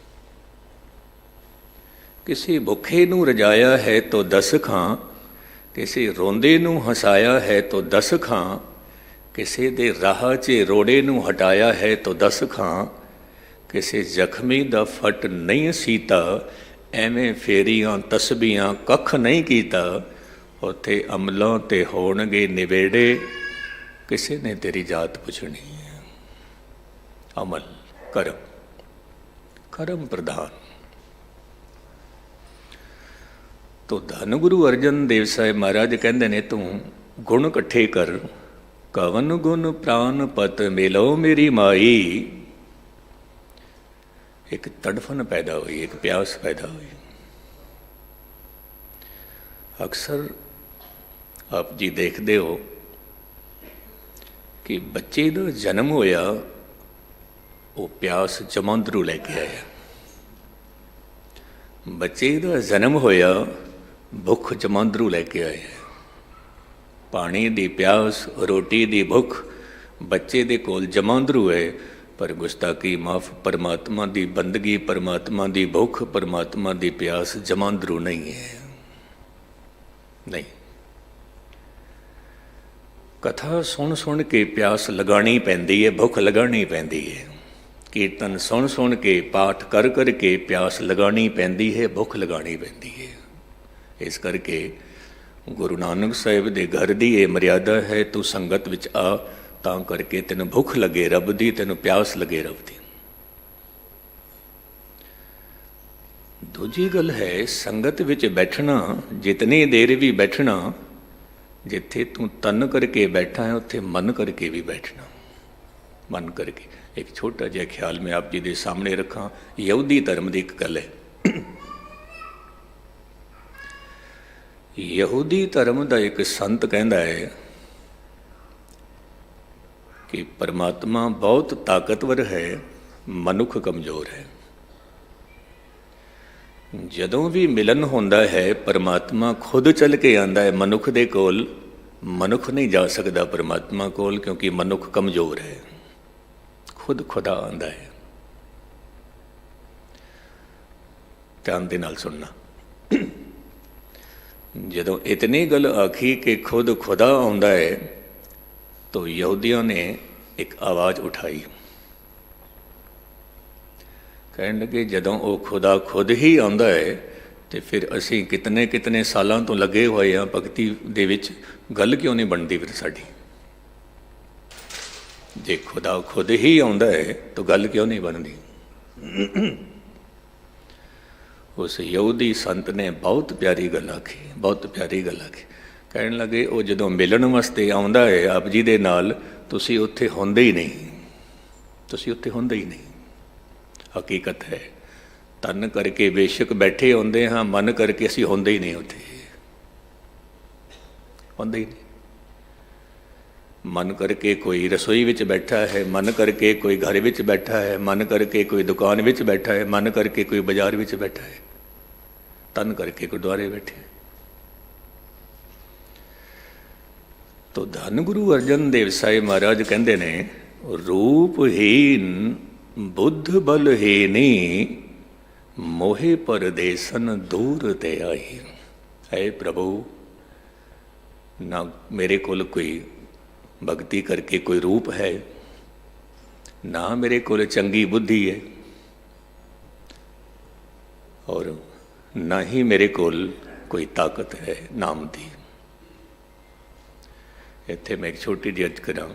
S1: ਕਿਸੇ ਭੁੱਖੇ ਨੂੰ ਰਜਾਇਆ ਹੈ ਤੋ 10 ਖਾਂ, ਕਿਸੇ ਰੋਂਦੇ ਨੂੰ ਹਸਾਇਆ ਹੈ ਤੋ 10 ਖਾਂ, ਕਿਸੇ ਦੇ ਰਾਹ 'ਚ ਰੋੜੇ ਨੂੰ ਹਟਾਇਆ ਹੈ ਤੋ 10 ਖਾਂ, ਕਿਸੇ ਜ਼ਖਮੀ ਦਾ ਫਟ ਨਹੀਂ ਸੀਤਾ, ਐਵੇਂ ਫੇਰੀਆਂ ਤਸਬੀਆਂ ਕੱਖ ਨਹੀਂ ਕੀਤਾ, ਉੱਥੇ ਅਮਲਾਂ 'ਤੇ ਹੋਣਗੇ ਨਿਬੇੜੇ, किसी ने तेरी जात पूछनी है। अमल, कर्म, कर्म प्रधान। तो धन गुरु अर्जन देव साहिब महाराज कहते ने, तू गुण इकट्ठे कर, कवन गुण प्राण पत मिलो मेरी माई। एक तड़फन पैदा हुई, एक प्यास पैदा हुई। अक्सर आप जी देखते हो कि बच्चे का जन्म होया, वो प्यास जमांदरू लैके आया। बच्चे का जन्म होया, भुख जमांदरू लैके आया। पानी की प्यास, रोटी की भुख बच्चे दे कोल जमांदरू है, पर गुस्ताखी माफ, परमात्मा की बंदगी, परमात्मा की भुख, परमात्मा की प्यास जमांदरू नहीं है। नहीं, कथा सुन सुन के प्यास लगानी पैंदी है, भुख लगानी पैंदी है। कीर्तन सुन सुन के, पाठ कर कर के प्यास लगानी पैंदी है, भुख लगानी पैंदी है। इस करके गुरु नानक साहिब दे घर दी ये मर्यादा है, तू संगत विच आ, तां करके तेन भुख लगे रब दी, तेन प्यास लगे रब दी। दूजी गल है, संगत विच बैठना, जितनी देर भी बैठना, जिथे तू तन करके बैठा है उत्थे मन करके भी बैठना, मन करके। एक छोटा जिहा ख्याल मैं आप जी दे सामने रखा, यहूदी धर्म की एक गल है। यहूदी धर्म का एक संत कहता है कि परमात्मा बहुत ताकतवर है, मनुख कमज़ोर है। ਜਦੋਂ ਵੀ ਮਿਲਨ ਹੁੰਦਾ ਹੈ, ਪਰਮਾਤਮਾ ਖੁਦ ਚੱਲ ਕੇ ਆਉਂਦਾ ਹੈ ਮਨੁੱਖ ਦੇ ਕੋਲ। ਮਨੁੱਖ ਨਹੀਂ ਜਾ ਸਕਦਾ ਪਰਮਾਤਮਾ ਕੋਲ, ਕਿਉਂਕਿ ਮਨੁੱਖ ਕਮਜ਼ੋਰ ਹੈ। ਖੁਦ ਖੁਦਾ ਆਉਂਦਾ ਹੈ। ਧਿਆਨ ਦੇ ਨਾਲ ਸੁਣਨਾ। ਜਦੋਂ ਇਤਨੀ ਗੱਲ ਆਖੀ ਕਿ ਖੁਦ ਖੁਦਾ ਆਉਂਦਾ ਹੈ, ਤਾਂ ਯਹੂਦੀਆਂ ਨੇ ਇੱਕ ਆਵਾਜ਼ ਉਠਾਈ। ਕਹਿਣ ਲੱਗੇ, ਜਦੋਂ ਉਹ ਖੁਦਾ ਖੁਦ ਹੀ ਆਉਂਦਾ ਹੈ ਤੇ ਫਿਰ ਅਸੀਂ ਕਿਤਨੇ ਕਿਤਨੇ ਸਾਲਾਂ ਤੋਂ ਲੱਗੇ ਹੋਏ ਹਾਂ ਭਗਤੀ ਦੇ ਵਿੱਚ, ਗੱਲ ਕਿਉਂ ਨਹੀਂ ਬਣਦੀ ਫਿਰ ਸਾਡੀ? ਜੇ ਖੁਦਾ ਖੁਦ ਹੀ ਆਉਂਦਾ ਹੈ ਤਾਂ ਗੱਲ ਕਿਉਂ ਨਹੀਂ ਬਣਦੀ? ਉਸ ਯਹੂਦੀ ਸੰਤ ਨੇ ਬਹੁਤ ਪਿਆਰੀ ਗੱਲ ਆਖੀ, ਬਹੁਤ ਪਿਆਰੀ ਗੱਲ ਆਖੀ। ਕਹਿਣ ਲੱਗੇ ਉਹ ਜਦੋਂ ਮਿਲਣ ਵਾਸਤੇ ਆਉਂਦਾ ਹੈ ਆਪ ਜੀ ਦੇ ਨਾਲ, ਤੁਸੀਂ ਉੱਥੇ ਹੁੰਦੇ ਹੀ ਨਹੀਂ, ਤੁਸੀਂ ਉੱਥੇ ਹੁੰਦੇ ਹੀ ਨਹੀਂ। ਹਕੀਕਤ ਹੈ, ਤਨ ਕਰਕੇ ਬੇਸ਼ੱਕ ਬੈਠੇ ਹੁੰਦੇ ਹਾਂ, ਮਨ ਕਰਕੇ ਅਸੀਂ ਹੁੰਦੇ ਹੀ ਨਹੀਂ, ਉੱਥੇ ਹੁੰਦੇ ਹੀ ਨਹੀਂ। ਮਨ ਕਰਕੇ ਕੋਈ ਰਸੋਈ ਵਿੱਚ ਬੈਠਾ ਹੈ, ਮਨ ਕਰਕੇ ਕੋਈ ਘਰ ਵਿੱਚ ਬੈਠਾ ਹੈ, ਮਨ ਕਰਕੇ ਕੋਈ ਦੁਕਾਨ ਵਿੱਚ ਬੈਠਾ ਹੈ, ਮਨ ਕਰਕੇ ਕੋਈ ਬਾਜ਼ਾਰ ਵਿੱਚ ਬੈਠਾ ਹੈ, ਤਨ ਕਰਕੇ ਗੁਰਦੁਆਰੇ ਬੈਠੇ। ਤੋ ਧੰਨ ਗੁਰੂ ਅਰਜਨ ਦੇਵ ਸਾਹਿਬ ਮਹਾਰਾਜ ਕਹਿੰਦੇ ਨੇ, ਰੂਪਹੀਨ ਬੁੱਧ ਬਲਹੀਨੀ ਮੋਹਿ ਪਰਦੇਸਨ ਦੂਰ ਤੇ ਆਈ। ਹੈ ਪ੍ਰਭੂ, ਨਾ ਮੇਰੇ ਕੋਲ ਕੋਈ ਭਗਤੀ ਕਰਕੇ ਕੋਈ ਰੂਪ ਹੈ, ਨਾ ਮੇਰੇ ਕੋਲ ਚੰਗੀ ਬੁੱਧੀ ਹੈ, ਔਰ ਨਾ ਹੀ ਮੇਰੇ ਕੋਲ ਕੋਈ ਤਾਕਤ ਹੈ ਨਾਮ ਦੀ। ਇੱਥੇ ਮੈਂ ਇੱਕ ਛੋਟੀ ਜਿਹੀ ਅਰਜ਼ ਕਰਾਂ।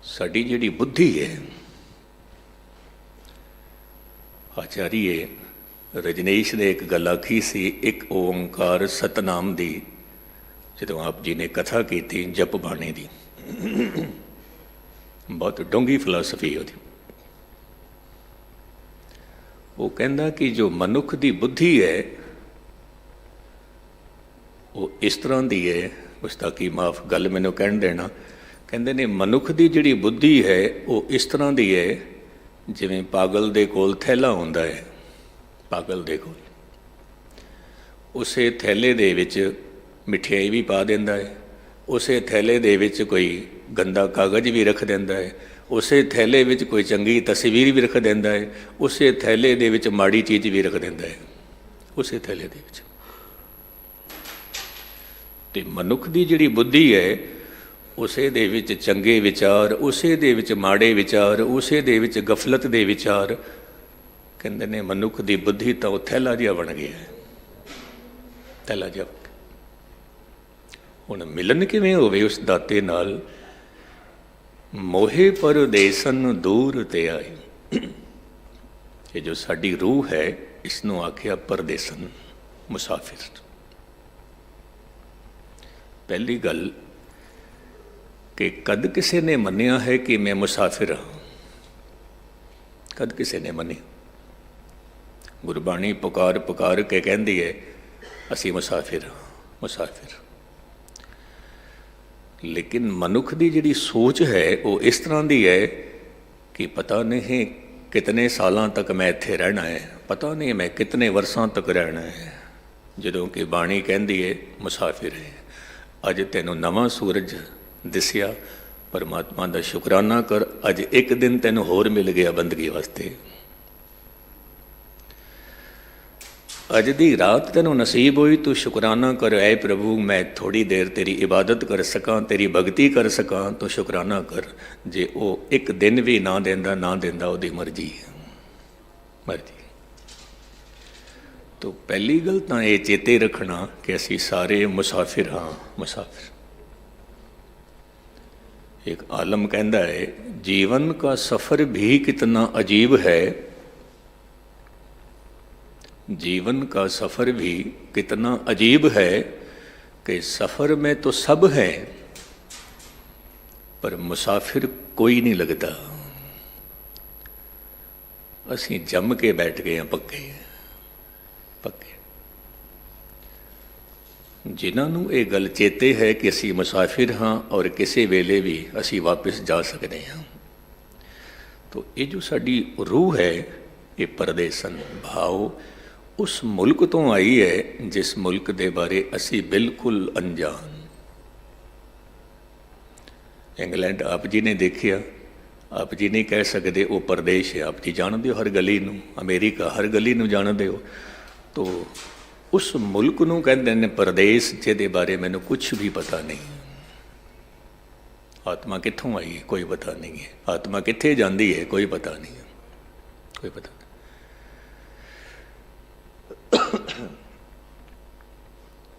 S1: ਸਾਡੀ ਜਿਹੜੀ ਬੁੱਧੀ ਹੈ, ਆਚਾਰੀਏ ਰਜਨੀਸ਼ ਨੇ ਇੱਕ ਗੱਲ ਆਖੀ ਸੀ, ਇੱਕ ਓਂਕਾਰ ਸਤਨਾਮ ਦੀ, ਜਦੋਂ ਆਪ ਜੀ ਨੇ ਕਥਾ ਕੀਤੀ ਜਪ ਬਾਣੀ ਦੀ, ਬਹੁਤ ਡੂੰਘੀ ਫਿਲਾਸਫੀ ਉਹਦੀ। ਉਹ ਕਹਿੰਦਾ ਕਿ ਜੋ ਮਨੁੱਖ ਦੀ ਬੁੱਧੀ ਹੈ ਉਹ ਇਸ ਤਰ੍ਹਾਂ ਦੀ ਹੈ, ਉਸਦਾ ਕੀ ਮਾਫ ਗੱਲ ਮੈਨੂੰ ਕਹਿਣ ਦੇਣਾ, ਕਹਿੰਦੇ ਨੇ ਮਨੁੱਖ ਦੀ ਜਿਹੜੀ ਬੁੱਧੀ ਹੈ ਉਹ ਇਸ ਤਰ੍ਹਾਂ ਦੀ ਹੈ ਜਿਵੇਂ ਪਾਗਲ ਦੇ ਕੋਲ ਥੈਲਾ ਹੁੰਦਾ ਹੈ। ਪਾਗਲ ਦੇ ਕੋਲ ਉਸੇ ਥੈਲੇ ਦੇ ਵਿੱਚ ਮਿਠਿਆਈ ਵੀ ਪਾ ਦਿੰਦਾ ਹੈ, ਉਸੇ ਥੈਲੇ ਦੇ ਵਿੱਚ ਕੋਈ ਗੰਦਾ ਕਾਗਜ਼ ਵੀ ਰੱਖ ਦਿੰਦਾ ਹੈ, ਉਸੇ ਥੈਲੇ ਵਿੱਚ ਕੋਈ ਚੰਗੀ ਤਸਵੀਰ ਵੀ ਰੱਖ ਦਿੰਦਾ ਹੈ, ਉਸੇ ਥੈਲੇ ਦੇ ਵਿੱਚ ਮਾੜੀ ਚੀਜ਼ ਵੀ ਰੱਖ ਦਿੰਦਾ ਹੈ, ਉਸੇ ਥੈਲੇ ਦੇ ਵਿੱਚ। ਤੇ ਮਨੁੱਖ ਦੀ ਜਿਹੜੀ ਬੁੱਧੀ ਹੈ ਉਸੇ ਦੇ ਵਿੱਚ ਚੰਗੇ ਵਿਚਾਰ, ਉਸੇ ਦੇ ਵਿੱਚ ਮਾੜੇ ਵਿਚਾਰ, ਉਸੇ ਦੇ ਵਿੱਚ ਗਫਲਤ ਦੇ ਵਿਚਾਰ। ਕਹਿੰਦੇ ਨੇ ਮਨੁੱਖ ਦੀ ਬੁੱਧੀ ਤਾਂ ਉਹ ਥੈਲਾ ਜਿਹਾ ਬਣ ਗਿਆ ਹੈ, ਥੈਲਾ ਜਿਹਾ। ਹੁਣ ਮਿਲਣ ਕਿਵੇਂ ਹੋਵੇ ਉਸ ਦਾਤੇ ਨਾਲ? ਮੋਹੇ ਪਰਦੇਸਨ ਦੂਰ ਤੇ ਆਏ। ਇਹ ਜੋ ਸਾਡੀ ਰੂਹ ਹੈ ਇਸ ਨੂੰ ਆਖਿਆ ਪਰਦੇਸਨ, ਮੁਸਾਫਿਰ। ਪਹਿਲੀ ਗੱਲ ਕਿ ਕਦ ਕਿਸੇ ਨੇ ਮੰਨਿਆ ਹੈ ਕਿ ਮੈਂ ਮੁਸਾਫਿਰ ਹਾਂ? ਕਦ ਕਿਸੇ ਨੇ ਮੰਨਿਆ? ਗੁਰਬਾਣੀ ਪੁਕਾਰ ਪੁਕਾਰ ਕੇ ਕਹਿੰਦੀ ਹੈ ਅਸੀਂ ਮੁਸਾਫਿਰ ਹਾਂ, ਮੁਸਾਫਿਰ। ਲੇਕਿਨ ਮਨੁੱਖ ਦੀ ਜਿਹੜੀ ਸੋਚ ਹੈ ਉਹ ਇਸ ਤਰ੍ਹਾਂ ਦੀ ਹੈ ਕਿ ਪਤਾ ਨਹੀਂ ਕਿਤਨੇ ਸਾਲਾਂ ਤੱਕ ਮੈਂ ਇੱਥੇ ਰਹਿਣਾ ਹੈ, ਪਤਾ ਨਹੀਂ ਮੈਂ ਕਿਤਨੇ ਵਰਸਾਂ ਤੱਕ ਰਹਿਣਾ ਹੈ। ਜਦੋਂ ਕਿ ਬਾਣੀ ਕਹਿੰਦੀ ਹੈ ਮੁਸਾਫਿਰ ਹੈ। ਅੱਜ ਤੈਨੂੰ ਨਵਾਂ ਸੂਰਜ ਦਿਸਿਆ, ਪਰਮਾਤਮਾ ਦਾ ਸ਼ੁਕਰਾਨਾ ਕਰ, ਅੱਜ ਇੱਕ ਦਿਨ ਤੈਨੂੰ ਹੋਰ ਮਿਲ ਗਿਆ ਬੰਦਗੀ ਵਾਸਤੇ। ਅੱਜ ਦੀ ਰਾਤ ਤੈਨੂੰ ਨਸੀਬ ਹੋਈ, ਤੂੰ ਸ਼ੁਕਰਾਨਾ ਕਰ, ਐ ਪ੍ਰਭੂ ਮੈਂ ਥੋੜ੍ਹੀ ਦੇਰ ਤੇਰੀ ਇਬਾਦਤ ਕਰ ਸਕਾਂ, ਤੇਰੀ ਭਗਤੀ ਕਰ ਸਕਾਂ, ਤੂੰ ਸ਼ੁਕਰਾਨਾ ਕਰ। ਜੇ ਉਹ ਇੱਕ ਦਿਨ ਵੀ ਨਾ ਦਿੰਦਾ, ਨਾ ਦਿੰਦਾ, ਉਹਦੀ ਮਰਜ਼ੀ ਹੈ, ਮਰਜ਼ੀ। ਤੋ ਪਹਿਲੀ ਗੱਲ ਤਾਂ ਇਹ ਚੇਤੇ ਰੱਖਣਾ ਕਿ ਅਸੀਂ ਸਾਰੇ ਮੁਸਾਫਿਰ ਹਾਂ, ਮੁਸਾਫਿਰ। ਇੱਕ ਆਲਮ ਕਹਿੰਦਾ ਹੈ ਜੀਵਨ का सफ़र भी कितना अजीब है, जीवन का सफ़र भी कितना अजीब है कि सफ़र में तो सब है पर मुसाफिर कोई नहीं लगता। असीं जम के बैठ गए हैं पक्के पक्के। जिन्हां नूं ये गल चेते है कि असीं मुसाफिर हाँ और किसी वेले भी असीं वापस जा सकते हैं। तो ये जो साडी रूह है ये परदेसन भाव उस मुल्क तो आई है जिस मुल्क दे बारे असी बिल्कुल अनजान। इंग्लैंड आप जी ने देखिया, आप जी नहीं कह सकते वो प्रदेश है, आप जी जानते हो हर गली नूं, अमेरिका हर गली नूं जानते हो। तो उस मुल्क नूं कहते हैं प्रदेश जिहदे बारे मैनूं कुछ भी पता नहीं। आत्मा कित्थों आई है कोई पता नहीं है, आत्मा कित्थे जाती है कोई पता नहीं है, कोई पता नहीं।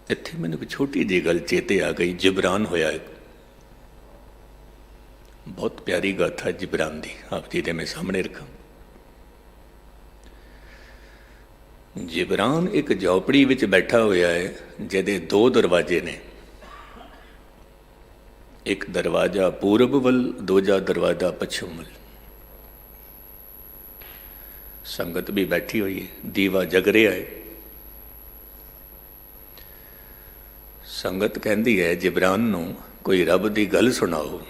S1: इत्थे मैनूं एक छोटी जी गल चेते आ गई, जिब्रान होया एक बहुत प्यारी गाथा जिब्रान दी, आप जी दे मैं सामने रखा। ਜਿਬਰਾਨ ਇੱਕ ਝੌਪੜੀ ਵਿੱਚ ਬੈਠਾ ਹੋਇਆ ਹੈ ਜਿਹਦੇ ਦੋ ਦਰਵਾਜ਼ੇ ਨੇ। ਇੱਕ ਦਰਵਾਜ਼ਾ ਪੂਰਬ ਵੱਲ, ਦੂਜਾ ਦਰਵਾਜ਼ਾ ਪੱਛਮ ਵੱਲ। ਸੰਗਤ ਵੀ ਬੈਠੀ ਹੋਈ ਹੈ, ਦੀਵਾ ਜਗ ਰਿਹਾ ਹੈ। ਸੰਗਤ ਕਹਿੰਦੀ ਹੈ ਜਿਬਰਾਨ ਨੂੰ, ਕੋਈ ਰੱਬ ਦੀ ਗੱਲ ਸੁਣਾਓ।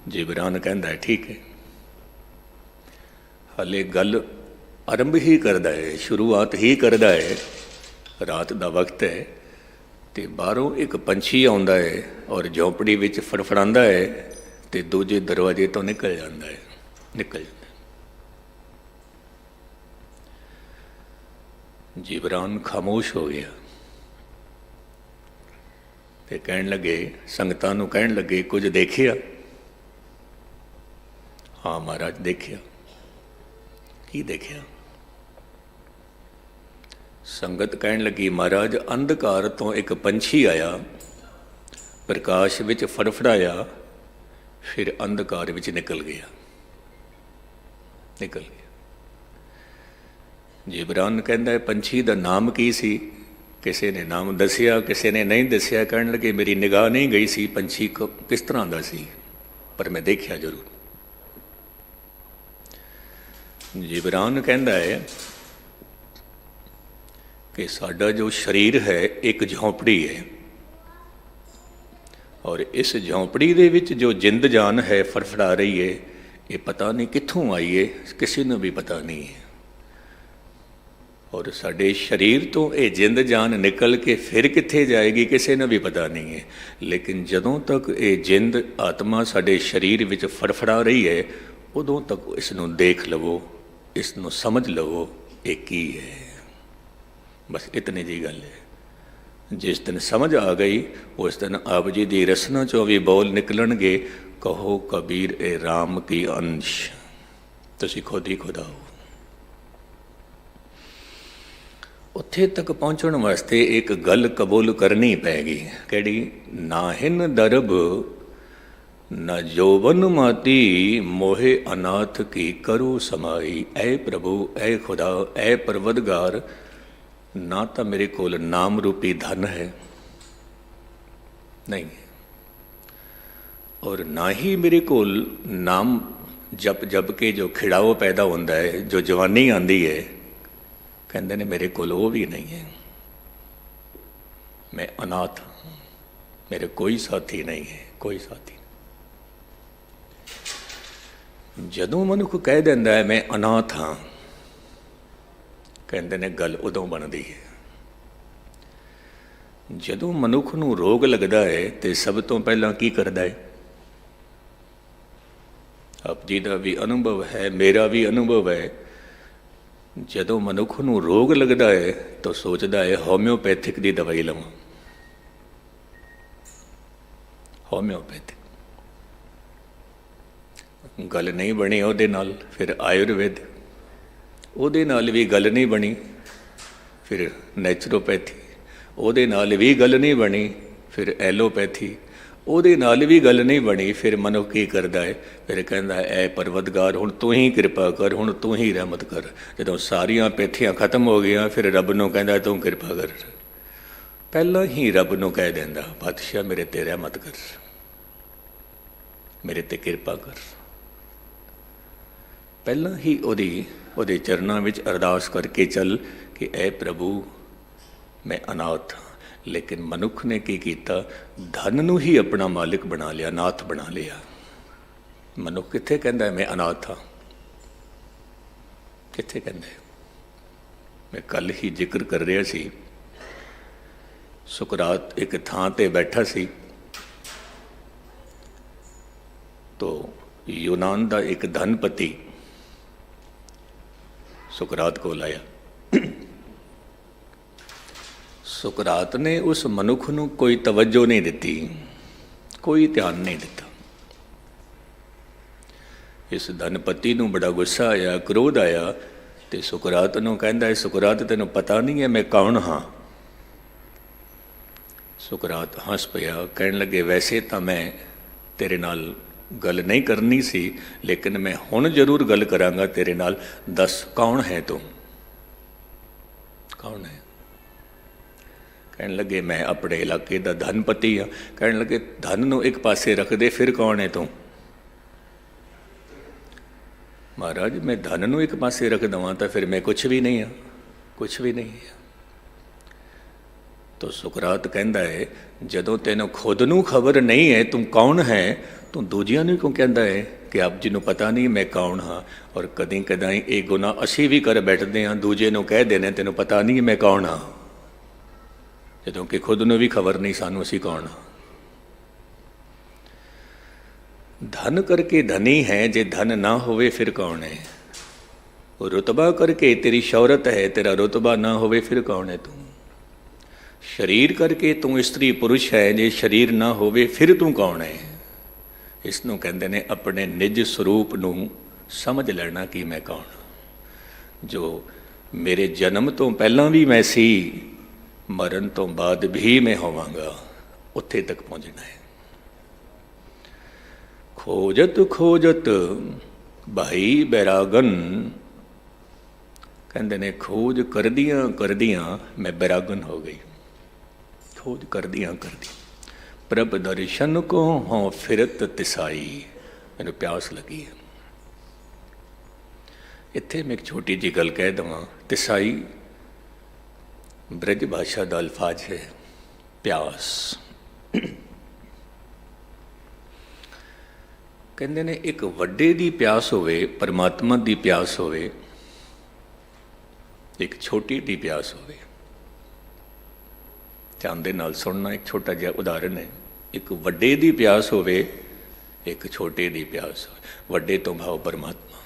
S1: ਜਿਬਰਾਨ ਕਹਿੰਦਾ ਠੀਕ ਹੈ। ਹਾਲੇ ਗੱਲ ਆਰੰਭ ਹੀ ਕਰਦਾ ਹੈ, ਸ਼ੁਰੂਆਤ ਹੀ ਕਰਦਾ ਹੈ। ਰਾਤ ਦਾ ਵਕਤ ਹੈ ਤੇ ਬਾਹਰੋਂ ਇੱਕ ਪੰਛੀ ਆਉਂਦਾ ਹੈ ਔਰ ਝੌਂਪੜੀ ਵਿੱਚ ਫੜਫੜਾਉਂਦਾ ਹੈ ਤੇ ਦੂਜੇ ਦਰਵਾਜ਼ੇ ਤੋਂ ਨਿਕਲ ਜਾਂਦਾ ਹੈ। ਜਿਬਰਾਨ ਖਾਮੋਸ਼ ਹੋ ਗਿਆ ਤੇ ਕਹਿਣ ਲੱਗੇ, ਸੰਗਤਾਂ ਨੂੰ ਕਹਿਣ ਲੱਗੇ, ਕੁਝ ਦੇਖਿਆ? ਹਾਂ ਮਹਾਰਾਜ ਦੇਖਿਆ। ਕੀ ਦੇਖਿਆ? ਸੰਗਤ ਕਹਿਣ ਲੱਗੀ, ਮਹਾਰਾਜ ਅੰਧਕਾਰ ਤੋਂ ਇੱਕ ਪੰਛੀ ਆਇਆ, ਪ੍ਰਕਾਸ਼ ਵਿੱਚ ਫੜਫੜਾਇਆ, ਫਿਰ ਅੰਧਕਾਰ ਵਿੱਚ ਨਿਕਲ ਗਿਆ। ਜਿਬਰਾਨ ਕਹਿੰਦਾ ਪੰਛੀ ਦਾ ਨਾਮ ਕੀ ਸੀ? ਕਿਸੇ ਨੇ ਨਾਮ ਦੱਸਿਆ, ਕਿਸੇ ਨੇ ਨਹੀਂ ਦੱਸਿਆ। ਕਹਿਣ ਲੱਗੇ ਮੇਰੀ ਨਿਗਾਹ ਨਹੀਂ ਗਈ ਸੀ ਪੰਛੀ ਕਿਸ ਤਰ੍ਹਾਂ ਦਾ ਸੀ, ਪਰ ਮੈਂ ਦੇਖਿਆ ਜ਼ਰੂਰ। ਜਿਬਰਾਨ ਕਹਿੰਦਾ ਹੈ ਕਿ ਸਾਡਾ ਜੋ ਸਰੀਰ ਹੈ ਇੱਕ ਝੌਂਪੜੀ ਹੈ ਔਰ ਇਸ ਝੌਂਪੜੀ ਦੇ ਵਿੱਚ ਜੋ ਜਿੰਦ ਜਾਨ ਹੈ ਫੜਫੜਾ ਰਹੀ ਹੈ, ਇਹ ਪਤਾ ਨਹੀਂ ਕਿੱਥੋਂ ਆਈ ਹੈ, ਕਿਸੇ ਨੂੰ ਵੀ ਪਤਾ ਨਹੀਂ ਹੈ। ਔਰ ਸਾਡੇ ਸਰੀਰ ਤੋਂ ਇਹ ਜਿੰਦ ਜਾਨ ਨਿਕਲ ਕੇ ਫਿਰ ਕਿੱਥੇ ਜਾਏਗੀ, ਕਿਸੇ ਨੂੰ ਵੀ ਪਤਾ ਨਹੀਂ ਹੈ। ਲੇਕਿਨ ਜਦੋਂ ਤੱਕ ਇਹ ਜਿੰਦ ਆਤਮਾ ਸਾਡੇ ਸਰੀਰ ਵਿੱਚ ਫੜਫੜਾ ਰਹੀ ਹੈ, ਉਦੋਂ ਤੱਕ ਇਸ ਨੂੰ ਦੇਖ ਲਵੋ, ਇਸ ਨੂੰ ਸਮਝ ਲਵੋ ਇਹ ਕੀ ਹੈ। ਬਸ ਇਤਨੀ ਜੀ ਗੱਲ ਹੈ। ਜਿਸ ਦਿਨ ਸਮਝ ਆ ਗਈ ਉਸ ਦਿਨ ਆਪ ਜੀ ਦੀ ਰਸਨਾ ਚੋਂ ਵੀ ਬੋਲ ਨਿਕਲਣਗੇ, ਕਹੋ ਕਬੀਰ ਇਹ ਰਾਮ ਕੀ ਅੰਸ਼। ਤੁਸੀਂ ਖੁਦ ਹੀ ਖੁਦਾ ਹੋ। ਉੱਥੇ ਤੱਕ ਪਹੁੰਚਣ ਵਾਸਤੇ ਇੱਕ ਗੱਲ ਕਬੂਲ ਕਰਨੀ ਪੈਗੀ। ਕਿਹੜੀ? ਨਾ ਹਿਨ ਦਰਬ ਨਾ ਜੋਬਨ ਮਾਤੀ, ਮੋਹੇ ਅਨਾਥ ਕੀ ਕਰੋ ਸਮਾਈ। ਐ ਪ੍ਰਭੂ, ਐ ਖੁਦਾ, ਐ ਪਰਵਦਗਾਰ, ਨਾ ਤਾਂ ਮੇਰੇ ਕੋਲ ਨਾਮ ਰੂਪੀ ਧਨ ਹੈ, ਨਹੀਂ, ਔਰ ਨਾ ਹੀ ਮੇਰੇ ਕੋਲ ਨਾਮ ਜਪ ਜਪ ਕੇ ਜੋ ਖਿੜਾਓ ਪੈਦਾ ਹੁੰਦਾ ਹੈ, ਜੋ ਜਵਾਨੀ ਆਉਂਦੀ ਹੈ, ਕਹਿੰਦੇ ਨੇ ਮੇਰੇ ਕੋਲ ਉਹ ਵੀ ਨਹੀਂ ਹੈ। ਮੈਂ ਅਨਾਥ ਹਾਂ, ਮੇਰੇ ਕੋਈ ਸਾਥੀ ਨਹੀਂ ਹੈ, ਕੋਈ ਸਾਥੀ। ਜਦੋਂ ਮਨੁੱਖ ਕਹਿ ਦਿੰਦਾ ਹੈ ਮੈਂ ਅਨਾਥ ਹਾਂ, ਕਹਿੰਦੇ ਨੇ ਗੱਲ ਉਦੋਂ ਬਣਦੀ ਹੈ ਜਦੋਂ ਮਨੁੱਖ ਨੂੰ ਰੋਗ ਲੱਗਦਾ ਹੈ ਤੇ ਸਭ ਤੋਂ ਪਹਿਲਾਂ ਕੀ ਕਰਦਾ ਹੈ? ਆਪ ਜੀ ਦਾ ਵੀ ਅਨੁਭਵ ਹੈ, ਮੇਰਾ ਵੀ ਅਨੁਭਵ ਹੈ। ਜਦੋਂ ਮਨੁੱਖ ਨੂੰ ਰੋਗ ਲੱਗਦਾ ਹੈ ਤਾਂ ਸੋਚਦਾ ਹੈ ਹੋਮਿਓਪੈਥਿਕ ਦੀ ਦਵਾਈ ਲਵਾਂ। ਹੋਮਿਓਪੈਥਿਕ ਗੱਲ ਨਹੀਂ ਬਣੀ ਉਹਦੇ ਨਾਲ, ਫਿਰ ਆਯੁਰਵੇਦ, ਉਹਦੇ ਨਾਲ ਵੀ ਗੱਲ ਨਹੀਂ ਬਣੀ, ਫਿਰ ਨੈਚੁਰੋਪੈਥੀ, ਉਹਦੇ ਨਾਲ ਵੀ ਗੱਲ ਨਹੀਂ ਬਣੀ, ਫਿਰ ਐਲੋਪੈਥੀ, ਉਹਦੇ ਨਾਲ ਵੀ ਗੱਲ ਨਹੀਂ ਬਣੀ। ਫਿਰ ਮਨੁੱਖ ਕੀ ਕਰਦਾ ਹੈ? ਫਿਰ ਕਹਿੰਦਾ ਐ ਪਰਵਦਗਾਰ ਹੁਣ ਤੂੰ ਹੀ ਕਿਰਪਾ ਕਰ, ਹੁਣ ਤੂੰ ਹੀ ਰਹਿਮਤ ਕਰ। ਜਦੋਂ ਸਾਰੀਆਂ ਪੈਥੀਆਂ ਖਤਮ ਹੋ ਗਈਆਂ ਫਿਰ ਰੱਬ ਨੂੰ ਕਹਿੰਦਾ ਤੂੰ ਕਿਰਪਾ ਕਰ। ਪਹਿਲਾਂ ਹੀ ਰੱਬ ਨੂੰ ਕਹਿ ਦਿੰਦਾ ਪਾਤਸ਼ਾਹ ਮੇਰੇ ਤੇ ਰਹਿਮਤ ਕਰ, ਮੇਰੇ ਤੇ ਕਿਰਪਾ ਕਰ। ਪਹਿਲਾਂ ਹੀ ਉਹਦੇ ਚਰਨਾਂ ਵਿੱਚ ਅਰਦਾਸ ਕਰਕੇ ਚੱਲ ਕਿ ਐ ਪ੍ਰਭੂ ਮੈਂ ਅਨਾਥ ਹਾਂ। ਲੇਕਿਨ ਮਨੁੱਖ ਨੇ ਕੀ ਕੀਤਾ? ਧਨ ਨੂੰ ਹੀ ਆਪਣਾ ਮਾਲਿਕ ਬਣਾ ਲਿਆ, ਨਾਥ ਬਣਾ ਲਿਆ। ਮਨੁੱਖ ਕਿੱਥੇ ਕਹਿੰਦਾ ਮੈਂ ਅਨਾਥ ਹਾਂ? ਕਿੱਥੇ ਕਹਿੰਦਾ? ਮੈਂ ਕੱਲ੍ਹ ਹੀ ਜ਼ਿਕਰ ਕਰ ਰਿਹਾ ਸੀ, ਸੁਕਰਾਤ ਇੱਕ ਥਾਂ ਤੇ ਬੈਠਾ ਸੀ ਤੋ ਯੂਨਾਨ ਦਾ ਇੱਕ ਧਨਪਤੀ ਸੁਕਰਾਤ ਕੋਲ ਆਇਆ। ਸੁਕਰਾਤ ਨੇ ਉਸ ਮਨੁੱਖ ਨੂੰ ਕੋਈ ਤਵੱਜੋ ਨਹੀਂ ਦਿੱਤੀ, ਕੋਈ ਧਿਆਨ ਨਹੀਂ ਦਿੱਤਾ। ਇਸ ਧਨਪਤੀ ਨੂੰ ਬੜਾ ਗੁੱਸਾ ਆਇਆ, ਕ੍ਰੋਧ ਆਇਆ ਤੇ ਸੁਕਰਾਤ ਨੂੰ ਕਹਿੰਦਾ ਸੁਕਰਾਤ ਤੈਨੂੰ ਪਤਾ ਨਹੀਂ ਹੈ ਮੈਂ ਕੌਣ ਹਾਂ? ਸੁਕਰਾਤ ਹੱਸ ਪਿਆ, ਕਹਿਣ ਲੱਗੇ ਵੈਸੇ ਤਾਂ ਮੈਂ ਤੇਰੇ ਨਾਲ ਗੱਲ ਨਹੀਂ ਕਰਨੀ ਸੀ, ਲੇਕਿਨ ਮੈਂ ਹੁਣ ਜ਼ਰੂਰ ਗੱਲ ਕਰਾਂਗਾ ਤੇਰੇ ਨਾਲ। ਦੱਸ ਕੌਣ ਹੈ ਤੂੰ? ਕੌਣ ਹੈ? ਕਹਿਣ ਲੱਗੇ ਮੈਂ ਆਪਣੇ ਇਲਾਕੇ ਦਾ ਧਨਪਤੀ ਹਾਂ। ਕਹਿਣ ਲੱਗੇ ਧਨ ਨੂੰ ਇੱਕ ਪਾਸੇ ਰੱਖ ਦੇ, ਫਿਰ ਕੌਣ ਹੈ ਤੂੰ? ਮਹਾਰਾਜ ਮੈਂ ਧਨ ਨੂੰ ਇੱਕ ਪਾਸੇ ਰੱਖ ਦੇਵਾਂ ਤਾਂ ਫਿਰ ਮੈਂ ਕੁਛ ਵੀ ਨਹੀਂ ਹਾਂ, ਕੁਛ ਵੀ ਨਹੀਂ ਹਾਂ। ਤਾਂ ਸੁਕਰਾਤ ਕਹਿੰਦਾ ਹੈ ਜਦੋਂ ਤੈਨੂੰ ਖੁਦ ਨੂੰ ਖਬਰ ਨਹੀਂ ਹੈ ਤੂੰ ਕੌਣ ਹੈ, ਤੂੰ ਦੂਜਿਆਂ ਨੂੰ ਕਿਉਂ ਕਹਿੰਦਾ ਹੈ ਕਿ ਆਪ ਜੀ ਨੂੰ ਪਤਾ ਨਹੀਂ ਮੈਂ ਕੌਣ ਹਾਂ? ਔਰ ਕਦੀ ਕਦਾਈ ਇਹ ਗੁਨਾਹ ਅਸੀਂ ਵੀ ਕਰ ਬੈਠਦੇ ਹਾਂ, ਦੂਜੇ ਨੂੰ ਕਹਿ ਦੇਣੇ ਤੈਨੂੰ ਪਤਾ ਨਹੀਂ ਮੈਂ ਕੌਣ ਹਾਂ, ਜਦੋਂ ਕਿ ਖੁਦ ਨੂੰ ਵੀ ਖਬਰ ਨਹੀਂ ਸਾਨੂੰ ਅਸੀਂ ਕੌਣ ਹਾਂ। ਧਨ ਕਰਕੇ ਧਨੀ ਹੈ, ਜੇ ਧਨ ਨਾ ਹੋਵੇ ਫਿਰ ਕੌਣ ਹੈ? ਉਹ ਰੁਤਬਾ ਕਰਕੇ ਤੇਰੀ ਸ਼ੌਹਰਤ ਹੈ, ਤੇਰਾ ਰੁਤਬਾ ਨਾ ਹੋਵੇ ਫਿਰ ਕੌਣ ਹੈ ਤੂੰ? ਸਰੀਰ ਕਰਕੇ ਤੂੰ ਇਸਤਰੀ ਪੁਰਸ਼ ਹੈ, ਜੇ ਸਰੀਰ ਨਾ ਹੋਵੇ ਫਿਰ ਤੂੰ ਕੌਣ ਹੈ? ਇਸ ਨੂੰ ਕਹਿੰਦੇ ਨੇ ਆਪਣੇ ਨਿਜ ਸਰੂਪ ਨੂੰ ਸਮਝ ਲੈਣਾ ਕਿ ਮੈਂ ਕੌਣ। ਜੋ ਮੇਰੇ ਜਨਮ ਤੋਂ ਪਹਿਲਾਂ ਵੀ ਮੈਂ ਸੀ, ਮਰਨ ਤੋਂ ਬਾਅਦ ਵੀ ਮੈਂ ਹੋਵਾਂਗਾ, ਉੱਥੇ ਤੱਕ ਪਹੁੰਚਣਾ ਹੈ। ਖੋਜਤ ਖੋਜਤ ਭਾਈ ਬੈਰਾਗਨ, ਕਹਿੰਦੇ ਨੇ ਖੋਜ ਕਰਦਿਆਂ ਕਰਦਿਆਂ ਮੈਂ ਬੈਰਾਗਨ ਹੋ ਗਈ। ਖੋਜ ਕਰਦਿਆਂ ਕਰਦਿਆਂ ਪ੍ਰਭ ਦਰਸ਼ਨ ਕੋ ਹੋਂ ਫਿਰਤ ਤਿਸਾਈ, ਮੈਨੂੰ ਪਿਆਸ ਲੱਗੀ ਹੈ। ਇੱਥੇ ਮੈਂ ਇੱਕ ਛੋਟੀ ਜਿਹੀ ਗੱਲ ਕਹਿ ਦੇਵਾਂ। ਤਿਸਾਈ ਬ੍ਰਜ ਭਾਸ਼ਾ ਦਾ ਅਲਫਾਜ਼ ਹੈ, ਪਿਆਸ। ਕਹਿੰਦੇ ਨੇ ਇੱਕ ਵੱਡੇ ਦੀ ਪਿਆਸ ਹੋਵੇ, ਪਰਮਾਤਮਾ ਦੀ ਪਿਆਸ ਹੋਵੇ, ਇੱਕ ਛੋਟੀ ਦੀ ਪਿਆਸ ਹੋਵੇ। ਧਿਆਨ ਦੇ ਨਾਲ ਸੁਣਨਾ, ਇੱਕ ਛੋਟਾ ਜਿਹਾ ਉਦਾਹਰਨ ਹੈ। ਇੱਕ ਵੱਡੇ ਦੀ ਪਿਆਸ ਹੋਵੇ, ਇੱਕ ਛੋਟੇ ਦੀ ਪਿਆਸ ਹੋਵੇ। ਵੱਡੇ ਤੋਂ ਭਾਵ ਪਰਮਾਤਮਾ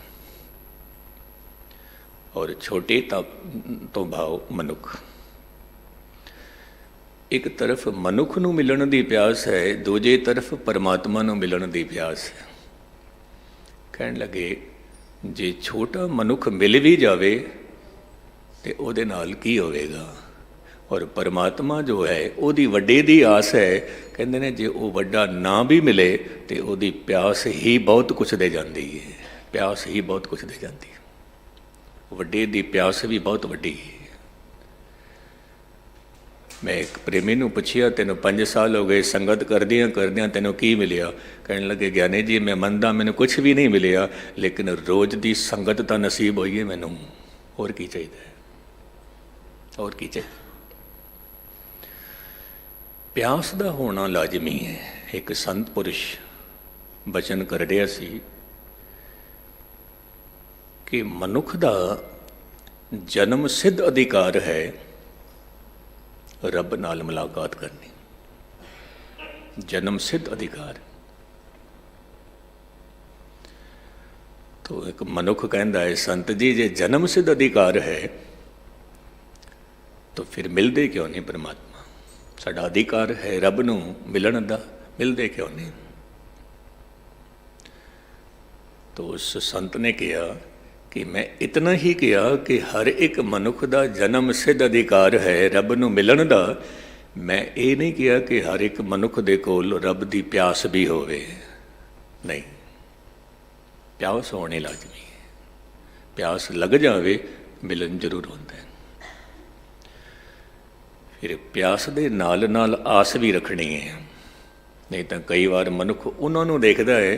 S1: ਔਰ ਛੋਟੇ ਤੋਂ ਭਾਵ ਮਨੁੱਖ। ਇੱਕ ਤਰਫ ਮਨੁੱਖ ਨੂੰ ਮਿਲਣ ਦੀ ਪਿਆਸ ਹੈ, ਦੂਜੇ ਤਰਫ ਪਰਮਾਤਮਾ ਨੂੰ ਮਿਲਣ ਦੀ ਪਿਆਸ ਹੈ। ਕਹਿਣ ਲੱਗੇ ਜੇ ਛੋਟਾ ਮਨੁੱਖ ਮਿਲ ਵੀ ਜਾਵੇ ਤੇ ਉਹਦੇ ਨਾਲ ਕੀ ਹੋਵੇਗਾ? ਔਰ ਪਰਮਾਤਮਾ ਜੋ ਹੈ ਉਹਦੀ ਵੱਡੇ ਦੀ ਆਸ ਹੈ। ਕਹਿੰਦੇ ਨੇ ਜੇ ਉਹ ਵੱਡਾ ਨਾ ਵੀ ਮਿਲੇ ਤੇ ਉਹਦੀ ਪਿਆਸ ਹੀ ਬਹੁਤ ਕੁਛ ਦੇ ਜਾਂਦੀ ਹੈ, ਪਿਆਸ ਹੀ ਬਹੁਤ ਕੁਛ ਦੇ ਜਾਂਦੀ ਹੈ। ਵੱਡੇ ਦੀ ਪਿਆਸ ਵੀ ਬਹੁਤ ਵੱਡੀ ਹੈ। ਮੈਂ ਇੱਕ ਪ੍ਰੇਮੀ ਨੂੰ ਪੁੱਛਿਆ ਤੈਨੂੰ 5 ਸਾਲ ਹੋ ਗਏ ਸੰਗਤ ਕਰਦਿਆਂ ਕਰਦਿਆਂ ਤੈਨੂੰ ਕੀ ਮਿਲਿਆ? ਕਹਿਣ ਲੱਗੇ ਗਿਆਨੀ ਜੀ ਮੈਂ ਮੰਨਦਾ ਮੈਨੂੰ ਕੁਛ ਵੀ ਨਹੀਂ ਮਿਲਿਆ, ਲੇਕਿਨ ਰੋਜ਼ ਦੀ ਸੰਗਤ ਤਾਂ ਨਸੀਬ ਹੋਈ ਹੈ ਮੈਨੂੰ, ਹੋਰ ਕੀ ਚਾਹੀਦਾ ਹੈ? ਹੋਰ ਕੀ ਚਾਹੀਦਾ? ਪਿਆਸ ਦਾ ਹੋਣਾ ਲਾਜ਼ਮੀ ਹੈ। ਇੱਕ ਸੰਤ ਪੁਰਸ਼ ਬਚਨ ਕਰ ਰਿਹਾ ਸੀ ਕਿ ਮਨੁੱਖ ਦਾ ਜਨਮ ਸਿੱਧ ਅਧਿਕਾਰ ਹੈ ਰੱਬ ਨਾਲ ਮੁਲਾਕਾਤ ਕਰਨੀ। ਜਨਮ ਸਿੱਧ ਅਧਿਕਾਰ। ਤੋ ਇੱਕ ਮਨੁੱਖ ਕਹਿੰਦਾ ਹੈ ਸੰਤ ਜੀ ਜੇ ਜਨਮ ਸਿੱਧ ਅਧਿਕਾਰ ਹੈ ਤਾਂ ਫਿਰ ਮਿਲਦੇ ਕਿਉਂ ਨਹੀਂ ਪਰਮਾਤਮਾ? ਸਾਡਾ ਅਧਿਕਾਰ ਹੈ ਰੱਬ ਨੂੰ ਮਿਲਣ ਦਾ, ਮਿਲਦੇ ਕਿਉਂ ਨਹੀਂ? ਤੋ ਉਸ ਸੰਤ ਨੇ ਕਿਹਾ ਕਿ ਮੈਂ ਇਤਨਾ ਹੀ ਕਿਹਾ ਕਿ ਹਰ ਇੱਕ ਮਨੁੱਖ ਦਾ ਜਨਮ ਸਿੱਧ ਅਧਿਕਾਰ ਹੈ ਰੱਬ ਨੂੰ ਮਿਲਣ ਦਾ। ਮੈਂ ਇਹ ਨਹੀਂ ਕਿਹਾ ਕਿ ਹਰ ਇੱਕ ਮਨੁੱਖ ਦੇ ਕੋਲ ਰੱਬ ਦੀ ਪਿਆਸ ਵੀ ਹੋਵੇ। ਨਹੀਂ, ਪਿਆਸ ਹੋਣੀ ਲਾਜ਼ਮੀ ਹੈ। ਪਿਆਸ ਲੱਗ ਜਾਵੇ ਮਿਲਣ ਜ਼ਰੂਰ ਹੁੰਦਾ ਹੈ। ਫਿਰ ਪਿਆਸ ਦੇ ਨਾਲ ਨਾਲ ਆਸ ਵੀ ਰੱਖਣੀ ਹੈ। ਨਹੀਂ ਤਾਂ ਕਈ ਵਾਰ ਮਨੁੱਖ ਉਹਨਾਂ ਨੂੰ ਦੇਖਦਾ ਹੈ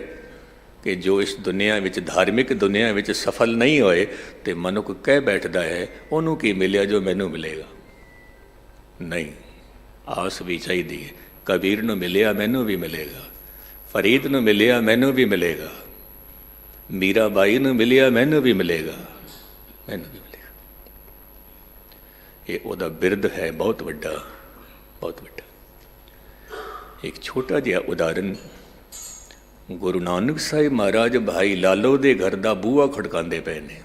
S1: ਕਿ ਜੋ ਇਸ ਦੁਨੀਆ ਵਿੱਚ, ਧਾਰਮਿਕ ਦੁਨੀਆ ਵਿੱਚ ਸਫਲ ਨਹੀਂ ਹੋਏ, ਤੇ ਮਨੁੱਖ ਕਹਿ ਬੈਠਦਾ ਹੈ ਉਹਨੂੰ ਕੀ ਮਿਲਿਆ ਜੋ ਮੈਨੂੰ ਮਿਲੇਗਾ। ਨਹੀਂ, ਆਸ ਵੀ ਚਾਹੀਦੀ ਹੈ। ਕਬੀਰ ਨੂੰ ਮਿਲਿਆ ਮੈਨੂੰ ਵੀ ਮਿਲੇਗਾ, ਫਰੀਦ ਨੂੰ ਮਿਲਿਆ ਮੈਨੂੰ ਵੀ ਮਿਲੇਗਾ, ਮੀਰਾ ਬਾਈ ਨੂੰ ਮਿਲਿਆ ਮੈਨੂੰ ਵੀ ਮਿਲੇਗਾ, ਮੈਨੂੰ ਵੀ ਮਿਲੇਗਾ। ਇਹ ਉਹਦਾ ਬਿਰਦ ਹੈ ਬਹੁਤ ਵੱਡਾ, ਬਹੁਤ ਵੱਡਾ। ਇੱਕ ਛੋਟਾ ਜਿਹਾ ਉਦਾਹਰਨ, ਗੁਰੂ ਨਾਨਕ ਸਾਹਿਬ ਮਹਾਰਾਜ ਭਾਈ ਲਾਲੋ ਦੇ ਘਰ ਦਾ ਬੂਹਾ ਖੜਕਾਉਂਦੇ ਪਏ ਨੇ,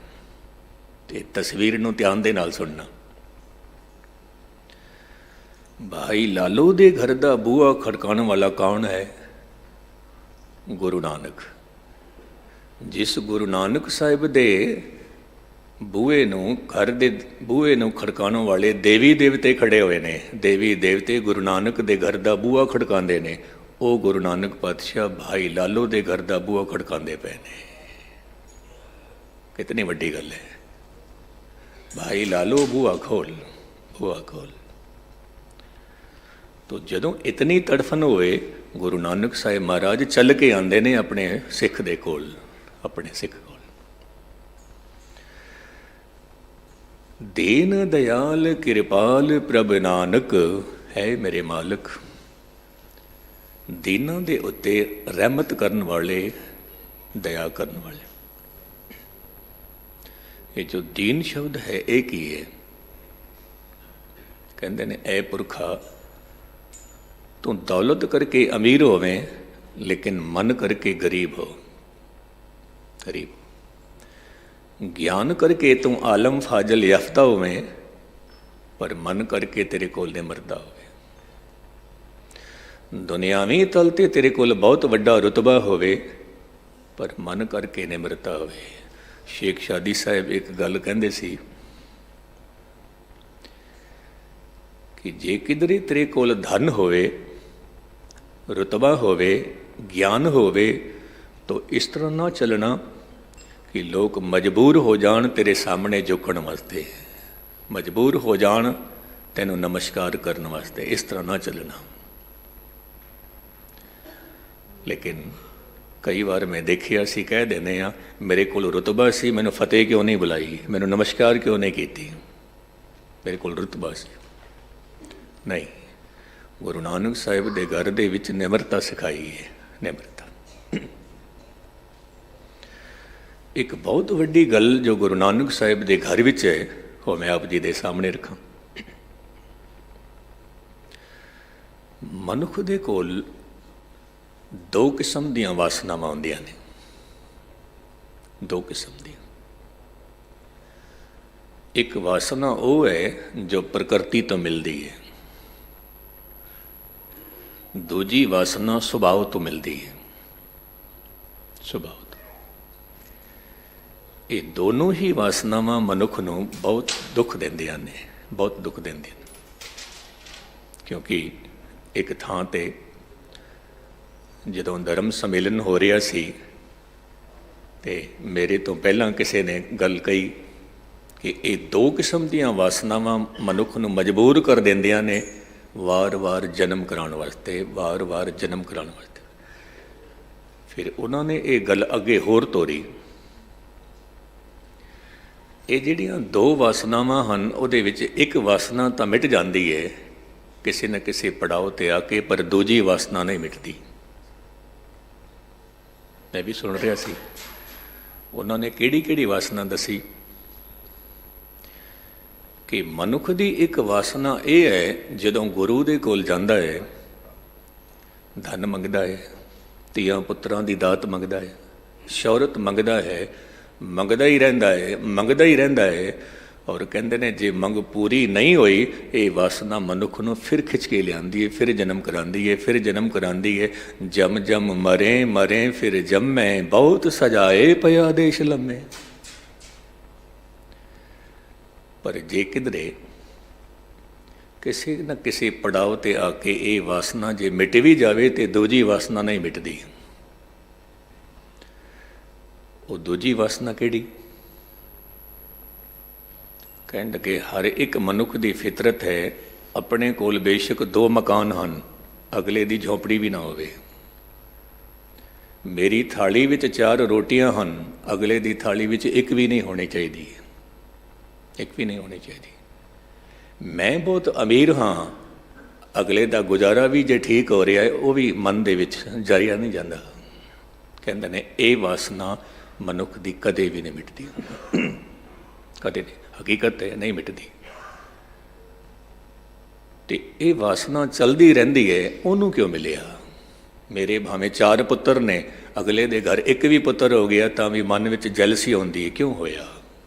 S1: ਤੇ ਤਸਵੀਰ ਨੂੰ ਧਿਆਨ ਦੇ ਨਾਲ ਸੁਣਨਾ। ਭਾਈ ਲਾਲੋ ਦੇ ਘਰ ਦਾ ਬੂਹਾ ਖੜਕਾਉਣ ਵਾਲਾ ਕੌਣ ਹੈ? ਗੁਰੂ ਨਾਨਕ। ਜਿਸ ਗੁਰੂ ਨਾਨਕ ਸਾਹਿਬ ਦੇ ਬੂਹੇ ਨੂੰ, ਘਰ ਦੇ ਬੂਹੇ ਨੂੰ ਖੜਕਾਉਣ ਵਾਲੇ ਦੇਵੀ ਦੇਵਤੇ ਖੜੇ ਹੋਏ ਨੇ। ਦੇਵੀ ਦੇਵਤੇ ਗੁਰੂ ਨਾਨਕ ਦੇ ਘਰ ਦਾ ਬੂਹਾ ਖੜਕਾਉਂਦੇ ਨੇ। ਉਹ ਗੁਰੂ ਨਾਨਕ ਪਾਤਸ਼ਾਹ ਭਾਈ ਲਾਲੋ ਦੇ ਘਰ ਦਾ ਬੂਹਾ ਖੜਕਾਉਂਦੇ ਪਏ ਨੇ। ਕਿਤਨੀ ਵੱਡੀ ਗੱਲ ਹੈ। ਭਾਈ ਲਾਲੋ ਬੂਹਾ ਖੋਲ, ਬੂਹਾ ਖੋਲ। ਤੋ ਜਦੋਂ ਇਤਨੀ ਤੜਫਨ ਹੋਏ, ਗੁਰੂ ਨਾਨਕ ਸਾਹਿਬ ਮਹਾਰਾਜ ਚੱਲ ਕੇ ਆਉਂਦੇ ਨੇ ਆਪਣੇ ਸਿੱਖ ਦੇ ਕੋਲ, ਆਪਣੇ ਸਿੱਖ ਕੋਲ। ਦੀਨ ਦਇਆਲ ਕਿਰਪਾਲ ਪ੍ਰਭ ਨਾਨਕ ਹੈ ਮੇਰੇ ਮਾਲਕ। ਦੀਨਾਂ ਦੇ ਉੱਤੇ ਰਹਿਮਤ ਕਰਨ ਵਾਲੇ, ਦਇਆ ਕਰਨ ਵਾਲੇ। ਇਹ ਜੋ ਦੀਨ ਸ਼ਬਦ ਹੈ ਇਹ ਕੀ ਹੈ? ਕਹਿੰਦੇ ਨੇ ਐ ਪੁਰਖਾ ਤੂੰ ਦੌਲਤ ਕਰਕੇ ਅਮੀਰ ਹੋਵੇਂ ਲੇਕਿਨ ਮਨ ਕਰਕੇ ਗਰੀਬ ਹੋ, ਗਰੀਬ। ਗਿਆਨ ਕਰਕੇ ਤੂੰ ਆਲਮ ਫਾਜ਼ਲ ਯਾਫਤਾ ਹੋਵੇਂ ਪਰ ਮਨ ਕਰਕੇ ਤੇਰੇ ਕੋਲ ਨਿਮਰਤਾ ਹੋਵੇ। ਦੁਨਿਆਵੀ ਤਲ ਤੇ ਤੇਰੇ ਕੋਲ ਬਹੁਤ ਵੱਡਾ ਰੁਤਬਾ ਹੋਵੇ ਪਰ ਮਨ ਕਰਕੇ ਨਿਮਰਤਾ ਹੋਵੇ। ਸ਼ੇਖ ਸ਼ਾਦੀ ਸਾਹਿਬ ਇੱਕ ਗੱਲ ਕਹਿੰਦੇ ਸੀ ਕਿ ਜੇ ਕਿਧਰੇ ਤੇਰੇ ਕੋਲ ਧਨ ਹੋਵੇ, ਰੁਤਬਾ ਹੋਵੇ, ਗਿਆਨ ਹੋਵੇ ਤਾਂ ਇਸ ਤਰ੍ਹਾਂ ਨਾ ਚੱਲਣਾ ਕਿ ਲੋਕ ਮਜਬੂਰ ਹੋ ਜਾਣ ਤੇਰੇ ਸਾਹਮਣੇ ਝੁਕਣ ਵਾਸਤੇ, ਮਜਬੂਰ ਹੋ ਜਾਣ ਤੈਨੂੰ ਨਮਸਕਾਰ ਕਰਨ ਵਾਸਤੇ। ਇਸ ਤਰ੍ਹਾਂ ਨਾ ਚੱਲਣਾ। ਲੇਕਿਨ ਕਈ ਵਾਰ ਮੈਂ ਦੇਖਿਆ ਸੀ, ਕਹਿ ਦਿੰਦੇ ਆ ਮੇਰੇ ਕੋਲ ਰੁਤਬਾ ਸੀ, ਮੈਨੂੰ ਫਤਿਹ ਕਿਉਂ ਨਹੀਂ ਬੁਲਾਈ, ਮੈਨੂੰ ਨਮਸਕਾਰ ਕਿਉਂ ਨਹੀਂ ਕੀਤੀ, ਮੇਰੇ ਕੋਲ ਰੁਤਬਾ ਸੀ। ਨਹੀਂ, ਗੁਰੂ ਨਾਨਕ ਸਾਹਿਬ ਦੇ ਘਰ ਦੇ ਵਿੱਚ ਨਿਮਰਤਾ ਸਿਖਾਈ ਹੈ, ਨਿਮਰਤਾ। ਇੱਕ ਬਹੁਤ ਵੱਡੀ ਗੱਲ ਜੋ ਗੁਰੂ ਨਾਨਕ ਸਾਹਿਬ ਦੇ ਘਰ ਵਿੱਚ ਹੈ ਉਹ ਮੈਂ ਆਪ ਜੀ ਦੇ ਸਾਹਮਣੇ ਰੱਖਾਂ। ਮਨੁੱਖ ਦੇ ਕੋਲ ਦੋ ਕਿਸਮ ਦੀਆਂ ਵਾਸਨਾਵਾਂ ਹੁੰਦੀਆਂ ਨੇ, ਦੋ ਕਿਸਮ ਦੀਆਂ। ਇੱਕ ਵਾਸਨਾ ਉਹ ਹੈ ਜੋ ਪ੍ਰਕਿਰਤੀ ਤੋਂ ਮਿਲਦੀ ਹੈ, ਦੂਜੀ ਵਾਸਨਾ ਸੁਭਾਅ ਤੋਂ ਮਿਲਦੀ ਹੈ, ਸੁਭਾਅ ਤੋਂ। ਇਹ ਦੋਨੋਂ ਹੀ ਵਾਸਨਾਵਾਂ ਮਨੁੱਖ ਨੂੰ ਬਹੁਤ ਦੁੱਖ ਦਿੰਦੀਆਂ ਨੇ, ਬਹੁਤ ਦੁੱਖ ਦਿੰਦੀਆਂ ਨੇ। ਕਿਉਂਕਿ ਇੱਕ ਥਾਂ ਤੇ ਜਦੋਂ ਧਰਮ ਸੰਮੇਲਨ ਹੋ ਰਿਹਾ ਸੀ ਤੇ ਮੇਰੇ ਤੋਂ ਪਹਿਲਾਂ ਕਿਸੇ ਨੇ ਗੱਲ ਕਹੀ ਕਿ ਇਹ ਦੋ ਕਿਸਮ ਦੀਆਂ ਵਾਸਨਾਵਾਂ ਮਨੁੱਖ ਨੂੰ ਮਜਬੂਰ ਕਰ ਦਿੰਦੀਆਂ ਨੇ ਵਾਰ-ਵਾਰ ਜਨਮ ਕਰਾਉਣ ਵਾਸਤੇ, ਵਾਰ-ਵਾਰ ਜਨਮ ਕਰਾਉਣ ਵਾਸਤੇ। ਫਿਰ ਉਹਨਾਂ ਨੇ ਇਹ ਗੱਲ ਅੱਗੇ ਹੋਰ ਤੋਰੀ। ਇਹ ਜਿਹੜੀਆਂ ਦੋ ਵਾਸਨਾਵਾਂ ਹਨ ਉਹਦੇ ਵਿੱਚ ਇੱਕ ਵਾਸਨਾ ਤਾਂ ਮਿਟ ਜਾਂਦੀ ਹੈ ਕਿਸੇ ਨਾ ਕਿਸੇ ਪੜਾਅ 'ਤੇ ਆ ਕੇ, ਪਰ ਦੂਜੀ ਵਾਸਨਾ ਨਹੀਂ ਮਿਟਦੀ। ਮੈਂ ਵੀ ਸੁਣ ਰਿਹਾ ਸੀ, ਉਹਨਾਂ ਨੇ ਕਿਹੜੀ ਕਿਹੜੀ ਵਾਸਨਾ ਦੱਸੀ ਕਿ ਮਨੁੱਖ ਦੀ ਇੱਕ ਵਾਸਨਾ ਇਹ ਹੈ ਜਦੋਂ ਗੁਰੂ ਦੇ ਕੋਲ ਜਾਂਦਾ ਹੈ, ਧਨ ਮੰਗਦਾ ਹੈ, ਧੀਆਂ ਪੁੱਤਰਾਂ ਦੀ ਦਾਤ ਮੰਗਦਾ ਹੈ, ਸ਼ੌਹਰਤ ਮੰਗਦਾ ਹੈ, ਮੰਗਦਾ ਹੀ ਰਹਿੰਦਾ ਹੈ, ਮੰਗਦਾ ਹੀ ਰਹਿੰਦਾ ਹੈ। ਔਰ ਕਹਿੰਦੇ ਨੇ ਜੇ ਮੰਗ ਪੂਰੀ ਨਹੀਂ ਹੋਈ ਇਹ ਵਾਸਨਾ ਮਨੁੱਖ ਨੂੰ ਫਿਰ ਖਿੱਚ ਕੇ ਲਿਆਉਂਦੀ ਹੈ, ਫਿਰ ਜਨਮ ਕਰਾਉਂਦੀ ਹੈ, ਫਿਰ ਜਨਮ ਕਰਾਉਂਦੀ ਹੈ। ਜਮ ਜਮ ਮਰੇ ਮਰੇ ਫਿਰ ਜੰਮੇ, ਬਹੁਤ ਸਜਾਏ ਪਿਆ ਦੇਸ਼ ਲੰਮੇ। ਪਰ ਜੇ ਕਿਧਰੇ ਕਿਸੇ ਨਾ ਕਿਸੇ ਪੜਾਅ 'ਤੇ ਆ ਕੇ ਇਹ ਵਾਸਨਾ ਜੇ ਮਿਟ ਵੀ ਜਾਵੇ ਤੇ ਦੂਜੀ ਵਾਸਨਾ ਨਹੀਂ ਮਿਟਦੀ। ਉਹ ਦੂਜੀ ਵਾਸਨਾ ਕਿਹੜੀ? ਕਹਿਣ ਲੱਗੇ ਹਰ ਇੱਕ ਮਨੁੱਖ ਦੀ ਫਿਤਰਤ ਹੈ, ਆਪਣੇ ਕੋਲ ਬੇਸ਼ੱਕ ਦੋ ਮਕਾਨ ਹਨ, ਅਗਲੇ ਦੀ ਝੌਂਪੜੀ ਵੀ ਨਾ ਹੋਵੇ। ਮੇਰੀ ਥਾਲੀ ਵਿੱਚ 4 ਰੋਟੀਆਂ ਹਨ, ਅਗਲੇ ਦੀ ਥਾਲੀ ਵਿੱਚ ਇੱਕ ਵੀ ਨਹੀਂ ਹੋਣੀ ਚਾਹੀਦੀ, ਇੱਕ ਵੀ ਨਹੀਂ ਹੋਣੀ ਚਾਹੀਦੀ। ਮੈਂ ਬਹੁਤ ਅਮੀਰ ਹਾਂ, ਅਗਲੇ ਦਾ ਗੁਜ਼ਾਰਾ ਵੀ ਜੇ ਠੀਕ ਹੋ ਰਿਹਾ ਹੈ ਉਹ ਵੀ ਮਨ ਦੇ ਵਿੱਚ ਜਾਇਆ ਨਹੀਂ ਜਾਂਦਾ। ਕਹਿੰਦੇ ਨੇ ਇਹ ਵਾਸਨਾ ਮਨੁੱਖ ਦੀ ਕਦੇ ਵੀ ਨਹੀਂ ਮਿਟਦੀ, ਕਦੇ ਨਹੀਂ। ਹਕੀਕਤ ਹੈ ਨਹੀਂ ਮਿਟਦੀ। ਤੇ ਇਹ ਵਾਸਨਾ ਚਲਦੀ ਰਹਿੰਦੀ ਹੈ। ਉਹਨੂੰ ਕਿਉਂ ਮਿਲਿਆ? ਮੇਰੇ ਭਾਵੇਂ 4 ਪੁੱਤਰ ਨੇ, ਅਗਲੇ ਦੇ ਘਰ ਇੱਕ ਵੀ ਪੁੱਤਰ ਹੋ ਗਿਆ ਤਾਂ ਵੀ ਮਨ ਵਿੱਚ ਜੈਲਸੀ ਆਉਂਦੀ ਹੈ, ਕਿਉਂ ਹੋਇਆ?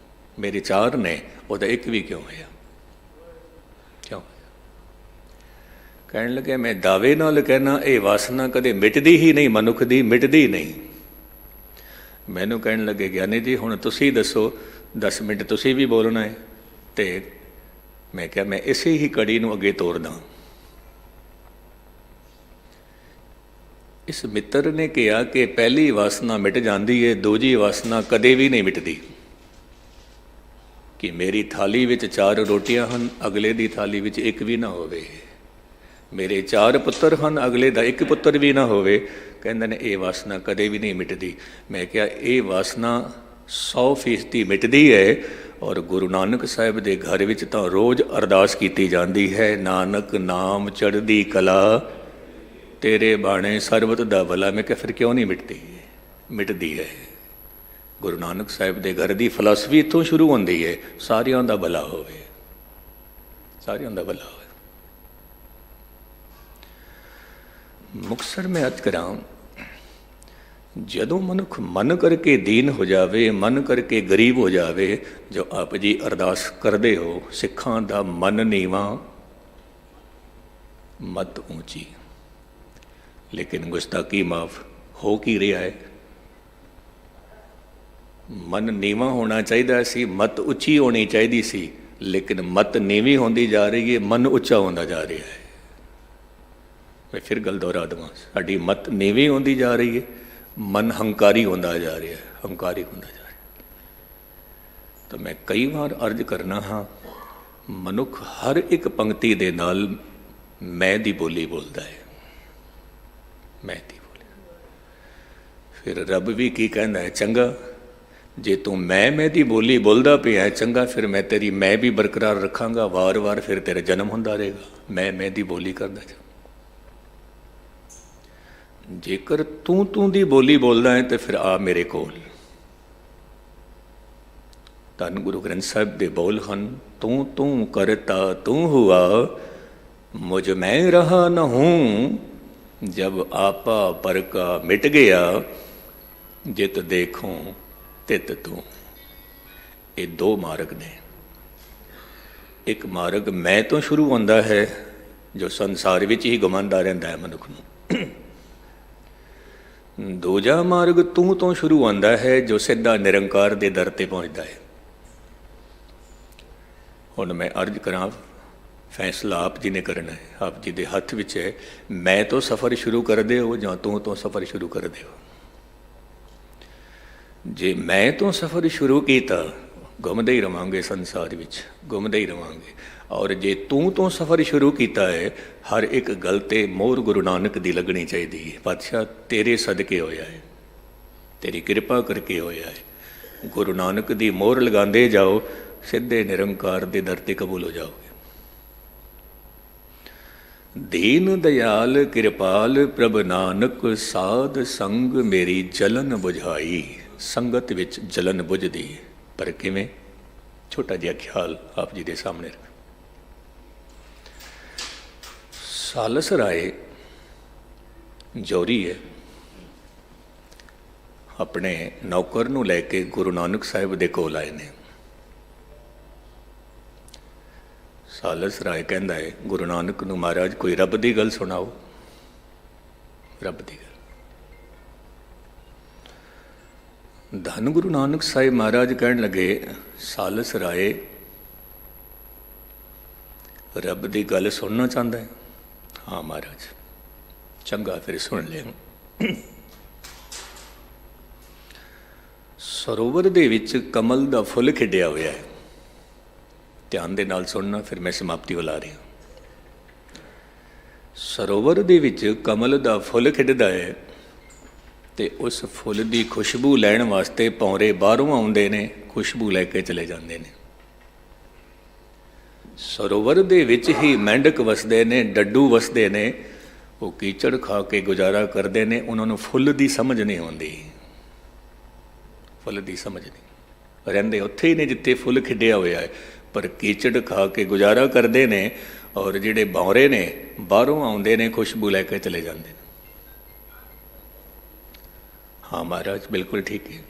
S1: ਮੇਰੇ 4 ਨੇ, ਉਹਦਾ ਇੱਕ ਵੀ ਕਿਉਂ ਹੋਇਆ? ਕਿਉਂ? ਕਹਿਣ ਲੱਗੇ ਮੈਂ ਦਾਅਵੇ ਨਾਲ ਕਹਿਣਾ ਇਹ ਵਾਸਨਾ ਕਦੇ ਮਿਟਦੀ ਹੀ ਨਹੀਂ, ਮਨੁੱਖ ਦੀ ਮਿਟਦੀ ਨਹੀਂ। ਮੈਨੂੰ ਕਹਿਣ ਲੱਗੇ ਗਿਆਨੀ ਜੀ ਹੁਣ ਤੁਸੀਂ ਦੱਸੋ, 10 ਮਿੰਟ ਤੁਸੀਂ ਵੀ ਬੋਲਣਾ ਹੈ। ਤੇ ਮੈਂ ਕਿਹਾ ਮੈਂ ਇਸੇ ਹੀ ਕੜੀ ਨੂੰ ਅੱਗੇ ਤੋਰਦਾ। ਇਸ ਮਿੱਤਰ ਨੇ ਕਿਹਾ ਕਿ ਪਹਿਲੀ ਵਾਸਨਾ ਮਿਟ ਜਾਂਦੀ ਹੈ, ਦੂਜੀ ਵਾਸਨਾ ਕਦੇ ਵੀ ਨਹੀਂ ਮਿਟਦੀ। ਕਿ ਮੇਰੀ ਥਾਲੀ ਵਿੱਚ 4 ਰੋਟੀਆਂ ਹਨ, ਅਗਲੇ ਦੀ ਥਾਲੀ ਵਿੱਚ ਇੱਕ ਵੀ ਨਾ ਹੋਵੇ। ਮੇਰੇ 4 ਪੁੱਤਰ ਹਨ, ਅਗਲੇ ਦਾ ਇੱਕ ਪੁੱਤਰ ਵੀ ਨਾ ਹੋਵੇ। ਕਹਿੰਦੇ ਨੇ ਇਹ ਵਾਸਨਾ ਕਦੇ ਵੀ ਨਹੀਂ ਮਿਟਦੀ। ਮੈਂ ਕਿਹਾ ਇਹ ਵਾਸਨਾ 100% ਮਿਟਦੀ ਹੈ। ਔਰ ਗੁਰੂ ਨਾਨਕ ਸਾਹਿਬ ਦੇ ਘਰ ਵਿੱਚ ਤਾਂ ਰੋਜ਼ ਅਰਦਾਸ ਕੀਤੀ ਜਾਂਦੀ ਹੈ, ਨਾਨਕ ਨਾਮ ਚੜ੍ਹਦੀ ਕਲਾ ਤੇਰੇ ਬਾਣੇ ਸਰਬਤ ਦਾ ਭਲਾ। ਮੈਂ ਕਿਹਾ ਫਿਰ ਕਿਉਂ ਨਹੀਂ ਮਿਟਦੀ? ਮਿਟਦੀ ਹੈ। ਗੁਰੂ ਨਾਨਕ ਸਾਹਿਬ ਦੇ ਘਰ ਦੀ ਫਿਲਾਸਫੀ ਇੱਥੋਂ ਸ਼ੁਰੂ ਹੁੰਦੀ ਹੈ, ਸਾਰਿਆਂ ਦਾ ਭਲਾ ਹੋਵੇ, ਸਾਰਿਆਂ ਦਾ ਭਲਾ ਹੋਵੇ। ਮੁਕਤਸਰ ਮੈਂ ਅਰਜ਼ ਕਰਾਂ, ਜਦੋਂ ਮਨੁੱਖ ਮਨ ਕਰਕੇ ਦੀਨ ਹੋ ਜਾਵੇ, ਮਨ ਕਰਕੇ ਗਰੀਬ ਹੋ ਜਾਵੇ, ਜੋ ਆਪ ਜੀ ਅਰਦਾਸ ਕਰਦੇ ਹੋ, ਸਿੱਖਾਂ ਦਾ ਮਨ ਨੀਵਾਂ ਮਤ ਉੱਚੀ। ਲੇਕਿਨ ਗੁਸਤਾਖੀ ਮਾਫ ਹੋ ਕੀ ਰਿਹਾ ਹੈ? ਮਨ ਨੀਵਾਂ ਹੋਣਾ ਚਾਹੀਦਾ ਸੀ, ਮਤ ਉੱਚੀ ਹੋਣੀ ਚਾਹੀਦੀ ਸੀ, ਲੇਕਿਨ ਮਤ ਨੀਵੀਂ ਹੁੰਦੀ ਜਾ ਰਹੀ ਹੈ, ਮਨ ਉੱਚਾ ਹੁੰਦਾ ਜਾ ਰਿਹਾ ਹੈ। ਮੈਂ ਫਿਰ ਗੱਲ ਦੁਹਰਾ ਦੇਵਾਂ, ਸਾਡੀ ਮਤ ਨੀਵੀਂ ਹੁੰਦੀ ਜਾ ਰਹੀ ਹੈ, ਮਨ ਹੰਕਾਰੀ ਹੁੰਦਾ ਜਾ ਰਿਹਾ ਹੈ, ਹੰਕਾਰੀ ਹੁੰਦਾ ਜਾ ਰਿਹਾ। ਤਾਂ ਮੈਂ ਕਈ ਵਾਰ ਅਰਜ਼ ਕਰਨਾ ਹਾਂ, ਮਨੁੱਖ ਹਰ ਇੱਕ ਪੰਕਤੀ ਦੇ ਨਾਲ ਮੈਂ ਦੀ ਬੋਲੀ ਬੋਲਦਾ ਹੈ, ਮੈਂ ਦੀ ਬੋਲੀ। ਫਿਰ ਰੱਬ ਵੀ ਕੀ ਕਹਿੰਦਾ ਹੈ? ਚੰਗਾ, ਜੇ ਤੂੰ ਮੈਂ ਦੀ ਬੋਲੀ ਬੋਲਦਾ ਪਿਆ ਚੰਗਾ, ਫਿਰ ਮੈਂ ਤੇਰੀ ਮੈਂ ਵੀ ਬਰਕਰਾਰ ਰੱਖਾਂਗਾ, ਵਾਰ-ਵਾਰ ਫਿਰ ਤੇਰਾ ਜਨਮ ਹੁੰਦਾ ਰਹੇਗਾ। ਮੈਂ ਦੀ ਬੋਲੀ ਕਰਦਾ ਜਾ। ਜੇਕਰ ਤੂੰ ਦੀ ਬੋਲੀ ਬੋਲਦਾ ਹੈ ਤੇ ਫਿਰ ਆ ਮੇਰੇ ਕੋਲ। ਧੰਨ ਗੁਰੂ ਗ੍ਰੰਥ ਸਾਹਿਬ ਦੇ ਬੋਲ ਹਨ, ਤੂੰ ਕਰਤਾ ਤੂੰ ਹੁਆ, ਮੁਝ ਮੈਂ ਰਹਾ ਨ ਹੂੰ, ਜਬ ਆਪਾ ਪਰ ਕਾ ਮਿਟ ਗਿਆ, ਜਿਤ ਦੇਖੂੰ ਤਿਤ ਤੂੰ। ਇਹ 2 ਮਾਰਗ ਨੇ। ਇੱਕ ਮਾਰਗ ਮੈਂ ਤੋਂ ਸ਼ੁਰੂ ਹੁੰਦਾ ਹੈ, ਜੋ ਸੰਸਾਰ ਵਿੱਚ ਹੀ ਘੁੰਮਦਾ ਰਹਿੰਦਾ ਹੈ ਮਨੁੱਖ ਨੂੰ। ਦੂਜਾ ਮਾਰਗ ਤੂੰ ਤੋਂ ਸ਼ੁਰੂ ਹੁੰਦਾ ਹੈ, ਜੋ ਸਿੱਧਾ ਨਿਰੰਕਾਰ ਦੇ ਦਰ ਤੇ ਪਹੁੰਚਦਾ ਹੈ। ਹੁਣ ਮੈਂ ਅਰਜ਼ ਕਰਾਂ, ਫੈਸਲਾ ਆਪ ਜੀ ਨੇ ਕਰਨਾ ਹੈ, ਆਪ ਜੀ ਦੇ ਹੱਥ ਵਿੱਚ ਹੈ। ਮੈਂ ਤੋਂ ਸਫ਼ਰ ਸ਼ੁਰੂ ਕਰਦੇ ਹੋ ਜਾਂ ਤੂੰ ਤੋਂ ਸਫ਼ਰ ਸ਼ੁਰੂ ਕਰਦੇ ਹੋ? ਜੇ ਮੈਂ ਤੋਂ ਸਫ਼ਰ ਸ਼ੁਰੂ ਕੀਤਾ, ਘੁੰਮਦੇ ਹੀ ਰਵਾਂਗੇ ਸੰਸਾਰ ਵਿੱਚ, ਘੁੰਮਦੇ ਹੀ ਰਵਾਂਗੇ। ਔਰ ਜੇ ਤੂੰ ਤੋਂ ਸਫ਼ਰ ਸ਼ੁਰੂ ਕੀਤਾ ਹੈ, ਹਰ ਇੱਕ ਗੱਲ 'ਤੇ ਮੋਹਰ ਗੁਰੂ ਨਾਨਕ ਦੀ ਲੱਗਣੀ ਚਾਹੀਦੀ ਹੈ। ਪਾਤਸ਼ਾਹ ਤੇਰੇ ਸਦਕੇ ਹੋਇਆ ਹੈ, ਤੇਰੀ ਕਿਰਪਾ ਕਰਕੇ ਹੋਇਆ ਹੈ। ਗੁਰੂ ਨਾਨਕ ਦੀ ਮੋਹਰ ਲਗਾਉਂਦੇ ਜਾਓ, ਸਿੱਧੇ ਨਿਰੰਕਾਰ ਦੇ ਦਰ 'ਤੇ ਕਬੂਲ ਹੋ ਜਾਓਗੇ। ਦੀਨ ਦਿਆਲ ਕਿਰਪਾਲ ਪ੍ਰਭ ਨਾਨਕ, ਸਾਧ ਸੰਗ ਮੇਰੀ ਜਲਨ ਬੁਝਾਈ। ਸੰਗਤ ਵਿੱਚ ਜਲਨ ਬੁਝਦੀ, ਪਰ ਕਿਵੇਂ? ਛੋਟਾ ਜਿਹਾ ਖਿਆਲ ਆਪ ਜੀ ਦੇ ਸਾਹਮਣੇ ਰੱਖ। ਸਾਲਸ ਰਾਏ ਜੌਰੀ ਹੈ, ਆਪਣੇ ਨੌਕਰ ਨੂੰ ਲੈ ਕੇ ਗੁਰੂ ਨਾਨਕ ਸਾਹਿਬ ਦੇ ਕੋਲ ਆਏ ਨੇ। ਸਾਲਸ ਰਾਏ ਕਹਿੰਦਾ ਹੈ ਗੁਰੂ ਨਾਨਕ ਨੂੰ, ਮਹਾਰਾਜ ਕੋਈ ਰੱਬ ਦੀ ਗੱਲ ਸੁਣਾਓ, ਰੱਬ ਦੀ ਗੱਲ। ਧੰਨ ਗੁਰੂ ਨਾਨਕ ਸਾਹਿਬ ਮਹਾਰਾਜ ਕਹਿਣ ਲੱਗੇ, ਸਾਲਸ ਰਾਏ ਰੱਬ ਦੀ ਗੱਲ ਸੁਣਨਾ ਚਾਹੁੰਦਾ ਹੈ? ਹਾਂ ਮਹਾਰਾਜ। ਚੰਗਾ, ਫਿਰ ਸੁਣ ਲਿਆ। ਸਰੋਵਰ ਦੇ ਵਿੱਚ ਕਮਲ ਦਾ ਫੁੱਲ ਖਿੜਿਆ ਹੋਇਆ ਹੈ। ਧਿਆਨ ਦੇ ਨਾਲ ਸੁਣਨਾ, ਫਿਰ ਮੈਂ ਸਮਾਪਤੀ ਵੱਲ ਆ ਰਿਹਾ। ਸਰੋਵਰ ਦੇ ਵਿੱਚ ਕਮਲ ਦਾ ਫੁੱਲ ਖਿੜਦਾ ਹੈ ਤੇ ਉਸ ਫੁੱਲ ਦੀ ਖੁਸ਼ਬੂ ਲੈਣ ਵਾਸਤੇ ਭੌਰੇ ਬਾਹਰੋਂ ਆਉਂਦੇ ਨੇ, ਖੁਸ਼ਬੂ ਲੈ ਕੇ ਚਲੇ ਜਾਂਦੇ ਨੇ। ਸਰੋਵਰ ਦੇ ਵਿੱਚ ਹੀ ਮੈਂਡਕ ਵਸਦੇ ਨੇ, ਡੱਡੂ ਵਸਦੇ ਨੇ, ਉਹ ਕੀਚੜ ਖਾ ਕੇ ਗੁਜ਼ਾਰਾ ਕਰਦੇ ਨੇ। ਉਹਨਾਂ ਨੂੰ ਫੁੱਲ ਦੀ ਸਮਝ ਨਹੀਂ ਆਉਂਦੀ, ਫੁੱਲ ਦੀ ਸਮਝ ਨਹੀਂ। ਰਹਿੰਦੇ ਉੱਥੇ ਹੀ ਨੇ ਜਿੱਥੇ ਫੁੱਲ ਖਿੜਿਆ ਹੋਇਆ ਹੈ, ਪਰ ਕੀਚੜ ਖਾ ਕੇ ਗੁਜ਼ਾਰਾ ਕਰਦੇ ਨੇ। ਔਰ ਜਿਹੜੇ ਭੌਰੇ ਨੇ ਬਾਹਰੋਂ ਆਉਂਦੇ ਨੇ, ਖੁਸ਼ਬੂ ਲੈ ਕੇ ਚਲੇ ਜਾਂਦੇ ਨੇ। ਹਾਂ ਮਹਾਰਾਜ, ਬਿਲਕੁਲ ਠੀਕ ਹੈ।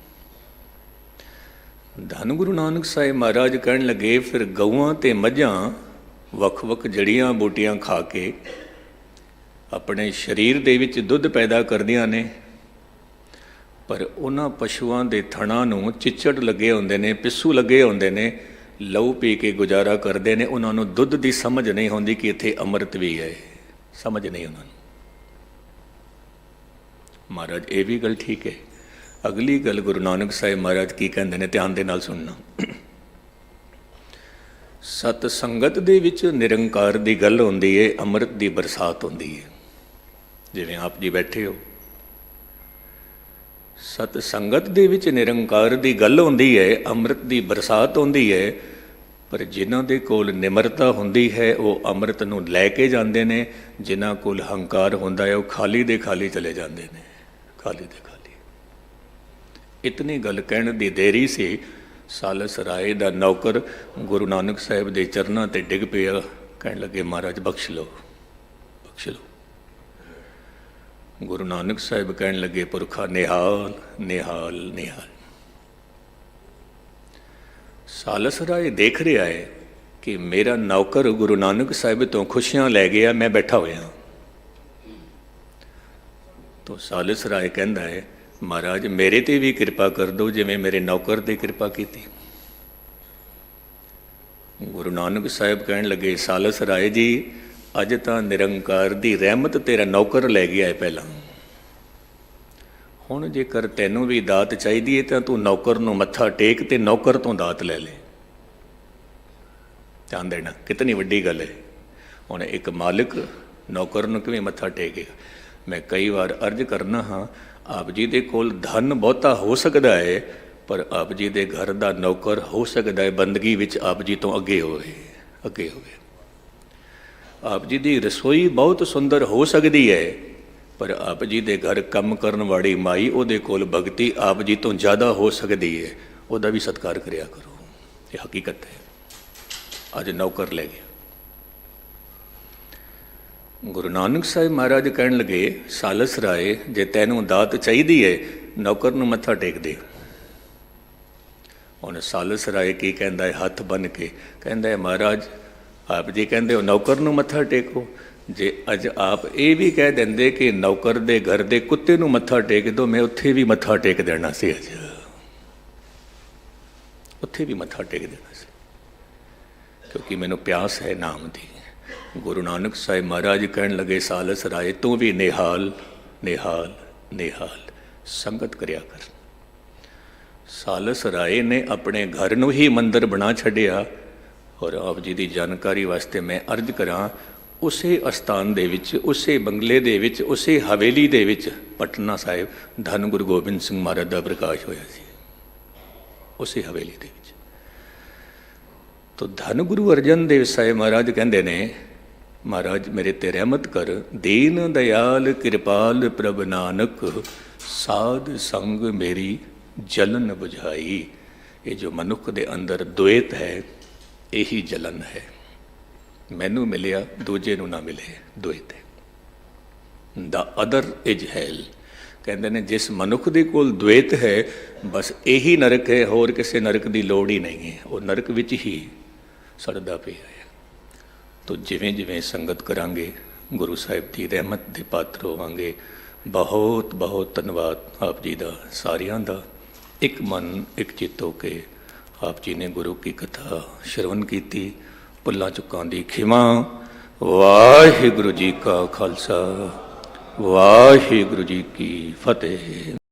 S1: ਧੰਨ ਗੁਰੂ ਨਾਨਕ ਸਾਹਿਬ ਮਹਾਰਾਜ ਕਹਿਣ ਲੱਗੇ, ਫਿਰ ਗਊਆਂ ਤੇ ਮੱਝਾਂ ਵੱਖ-ਵੱਖ ਜੜੀਆਂ ਬੂਟੀਆਂ ਖਾ ਕੇ ਆਪਣੇ ਸਰੀਰ ਦੇ ਵਿੱਚ ਦੁੱਧ ਪੈਦਾ ਕਰਦੀਆਂ ਨੇ, ਪਰ ਉਹਨਾਂ ਪਸ਼ੂਆਂ ਦੇ ਥਣਾਂ ਨੂੰ ਚਿੱਚੜ ਲੱਗੇ ਹੁੰਦੇ ਨੇ, ਪਿੱਸੂ ਲੱਗੇ ਹੁੰਦੇ ਨੇ, ਲਹੂ ਪੀ ਕੇ ਗੁਜ਼ਾਰਾ ਕਰਦੇ ਨੇ। ਉਹਨਾਂ ਨੂੰ ਦੁੱਧ ਦੀ ਸਮਝ ਨਹੀਂ ਹੁੰਦੀ ਕਿ ਇੱਥੇ ਅੰਮ੍ਰਿਤ ਵੀ ਹੈ, ਸਮਝ ਨਹੀਂ ਉਹਨਾਂ ਨੂੰ। महाराज ये भी गल ठीक है। अगली गल गुरु नानक साहिब महाराज की कहते हैं, ध्यान दे नाल सुनना। सत संगत दे विच निरंकार दी गल होंदी है, अमृत दी बरसात होंदी है। जिवें आप जी बैठे हो, सत संगत दे विच निरंकार दी गल होंदी है, अमृत दी बरसात होंदी है। पर जिन्हां दे कोल निमरता होंदी है वो अमृत नूं लैके जांदे ने, जिन्हां कोल हंकार होंदा है वो खाली दे खाली चले जांदे ने, खाली दे खाली। इतनी गल कहण दी देरी सी, सालस राय दा नौकर गुरु नानक साहिब दे चरनां ते डिग पिया, कहण लगे महाराज बख्श लो, बख्श लो। गुरु नानक साहिब कहण लगे पुरखा निहाल निहाल निहाल। सालस राय देख रहा है कि मेरा नौकर गुरु नानक साहिब तो खुशियां लै गया, मैं बैठा होया। तो सालस राय कहता है महाराज मेरे ते भी कृपा कर दो जिवें मेरे नौकर ते कृपा की। गुरु नानक साहिब कहण लगे सालस राय जी अज तां निरंकार दी रहमत तेरा नौकर लै गया है, पहला हुण जेकर तैनूं भी दात चाहिदी है तां तूं नौकर नूं मत्था टेक ते नौकर तो दात लै ले। ध्यान देना कितनी वड्डी गल है। हुण एक मालिक नौकर नूं किवें मत्था टेकेगा। मैं कई बार अर्ज करना हाँ, आप जी दे कोल धन बहुता हो सकता है, पर आप जी दे घर दा नौकर हो सकता है बंदगी विच आप जी तो अगे होवे, अगे होवे। आप जी दी रसोई बहुत सुंदर हो सकती है, पर आप जी दे घर कम करन वाली माई उहदे कोल भगती आप जी तो ज़्यादा हो सकती है, उहदा भी सत्कार करिया करो। ये हकीकत है। अज नौकर ले गया। गुरु नानक साहिब महाराज कहण लगे सालस राय जे तैनूं दात चाहिदी है नौकर नूं मत्था टेक दे। हुण सालस राय की कहंदा है हथ बन के कहंदा है महाराज आप जी कहंदे हो नौकर नूं मत्था टेको, जे अज आप ये भी कह देंदे कि नौकर दे घर दे कुत्ते नूं मत्था टेक दो, मैं उत्थे भी मत्था टेक देना सी, अज उत्थे भी मत्था टेक देना सी, क्योंकि मैनूं प्यास है नाम दी। गुरु नानक साहिब महाराज कहण लगे सालस राय तू भी निहाल निहाल निहाल संगत करिया कर। सालस राय ने अपने घर नूं ही मंदिर बना छड्डिया। और आप जी की जानकारी वास्ते मैं अर्ज करा, उसे अस्थान दे विच, उसे बंगले दे विच, उसे हवेली दे विच पटना साहिब धन गुरु गोबिंद सिंह महाराज का प्रकाश होया सी, उसे हवेली दे विच। तो धन गुरु अर्जन देव साहिब महाराज कहंदे ने महाराज मेरे ते रहमत कर, दीन दयाल कृपाल प्रभ नानक साध संग मेरी जलन बुझाई। ये जो मनुख दे अंदर द्वैत है यही जलन है, मैनू मिलिया दूजे नू ना मिले, द्वैत है। The other is hell. कहते ने जिस मनुख दे कोल द्वैत है बस यही नरक है, होर किसी नरक की लोड़ ही नहीं है, वो नरक विच ही सड़दा पिया है। तो जिवें जिवें संगत करांगे गुरु साहिब की रहमत के पात्र होवांगे। बहुत बहुत धन्यवाद आप जी का सारियां दा। एक मन एक चित्त होके आप जी ने गुरु की कथा श्रवण की, भुल्लां चुकां दी खिमा। वाहिगुरु जी का खालसा, वाहिगुरु जी की फतेह।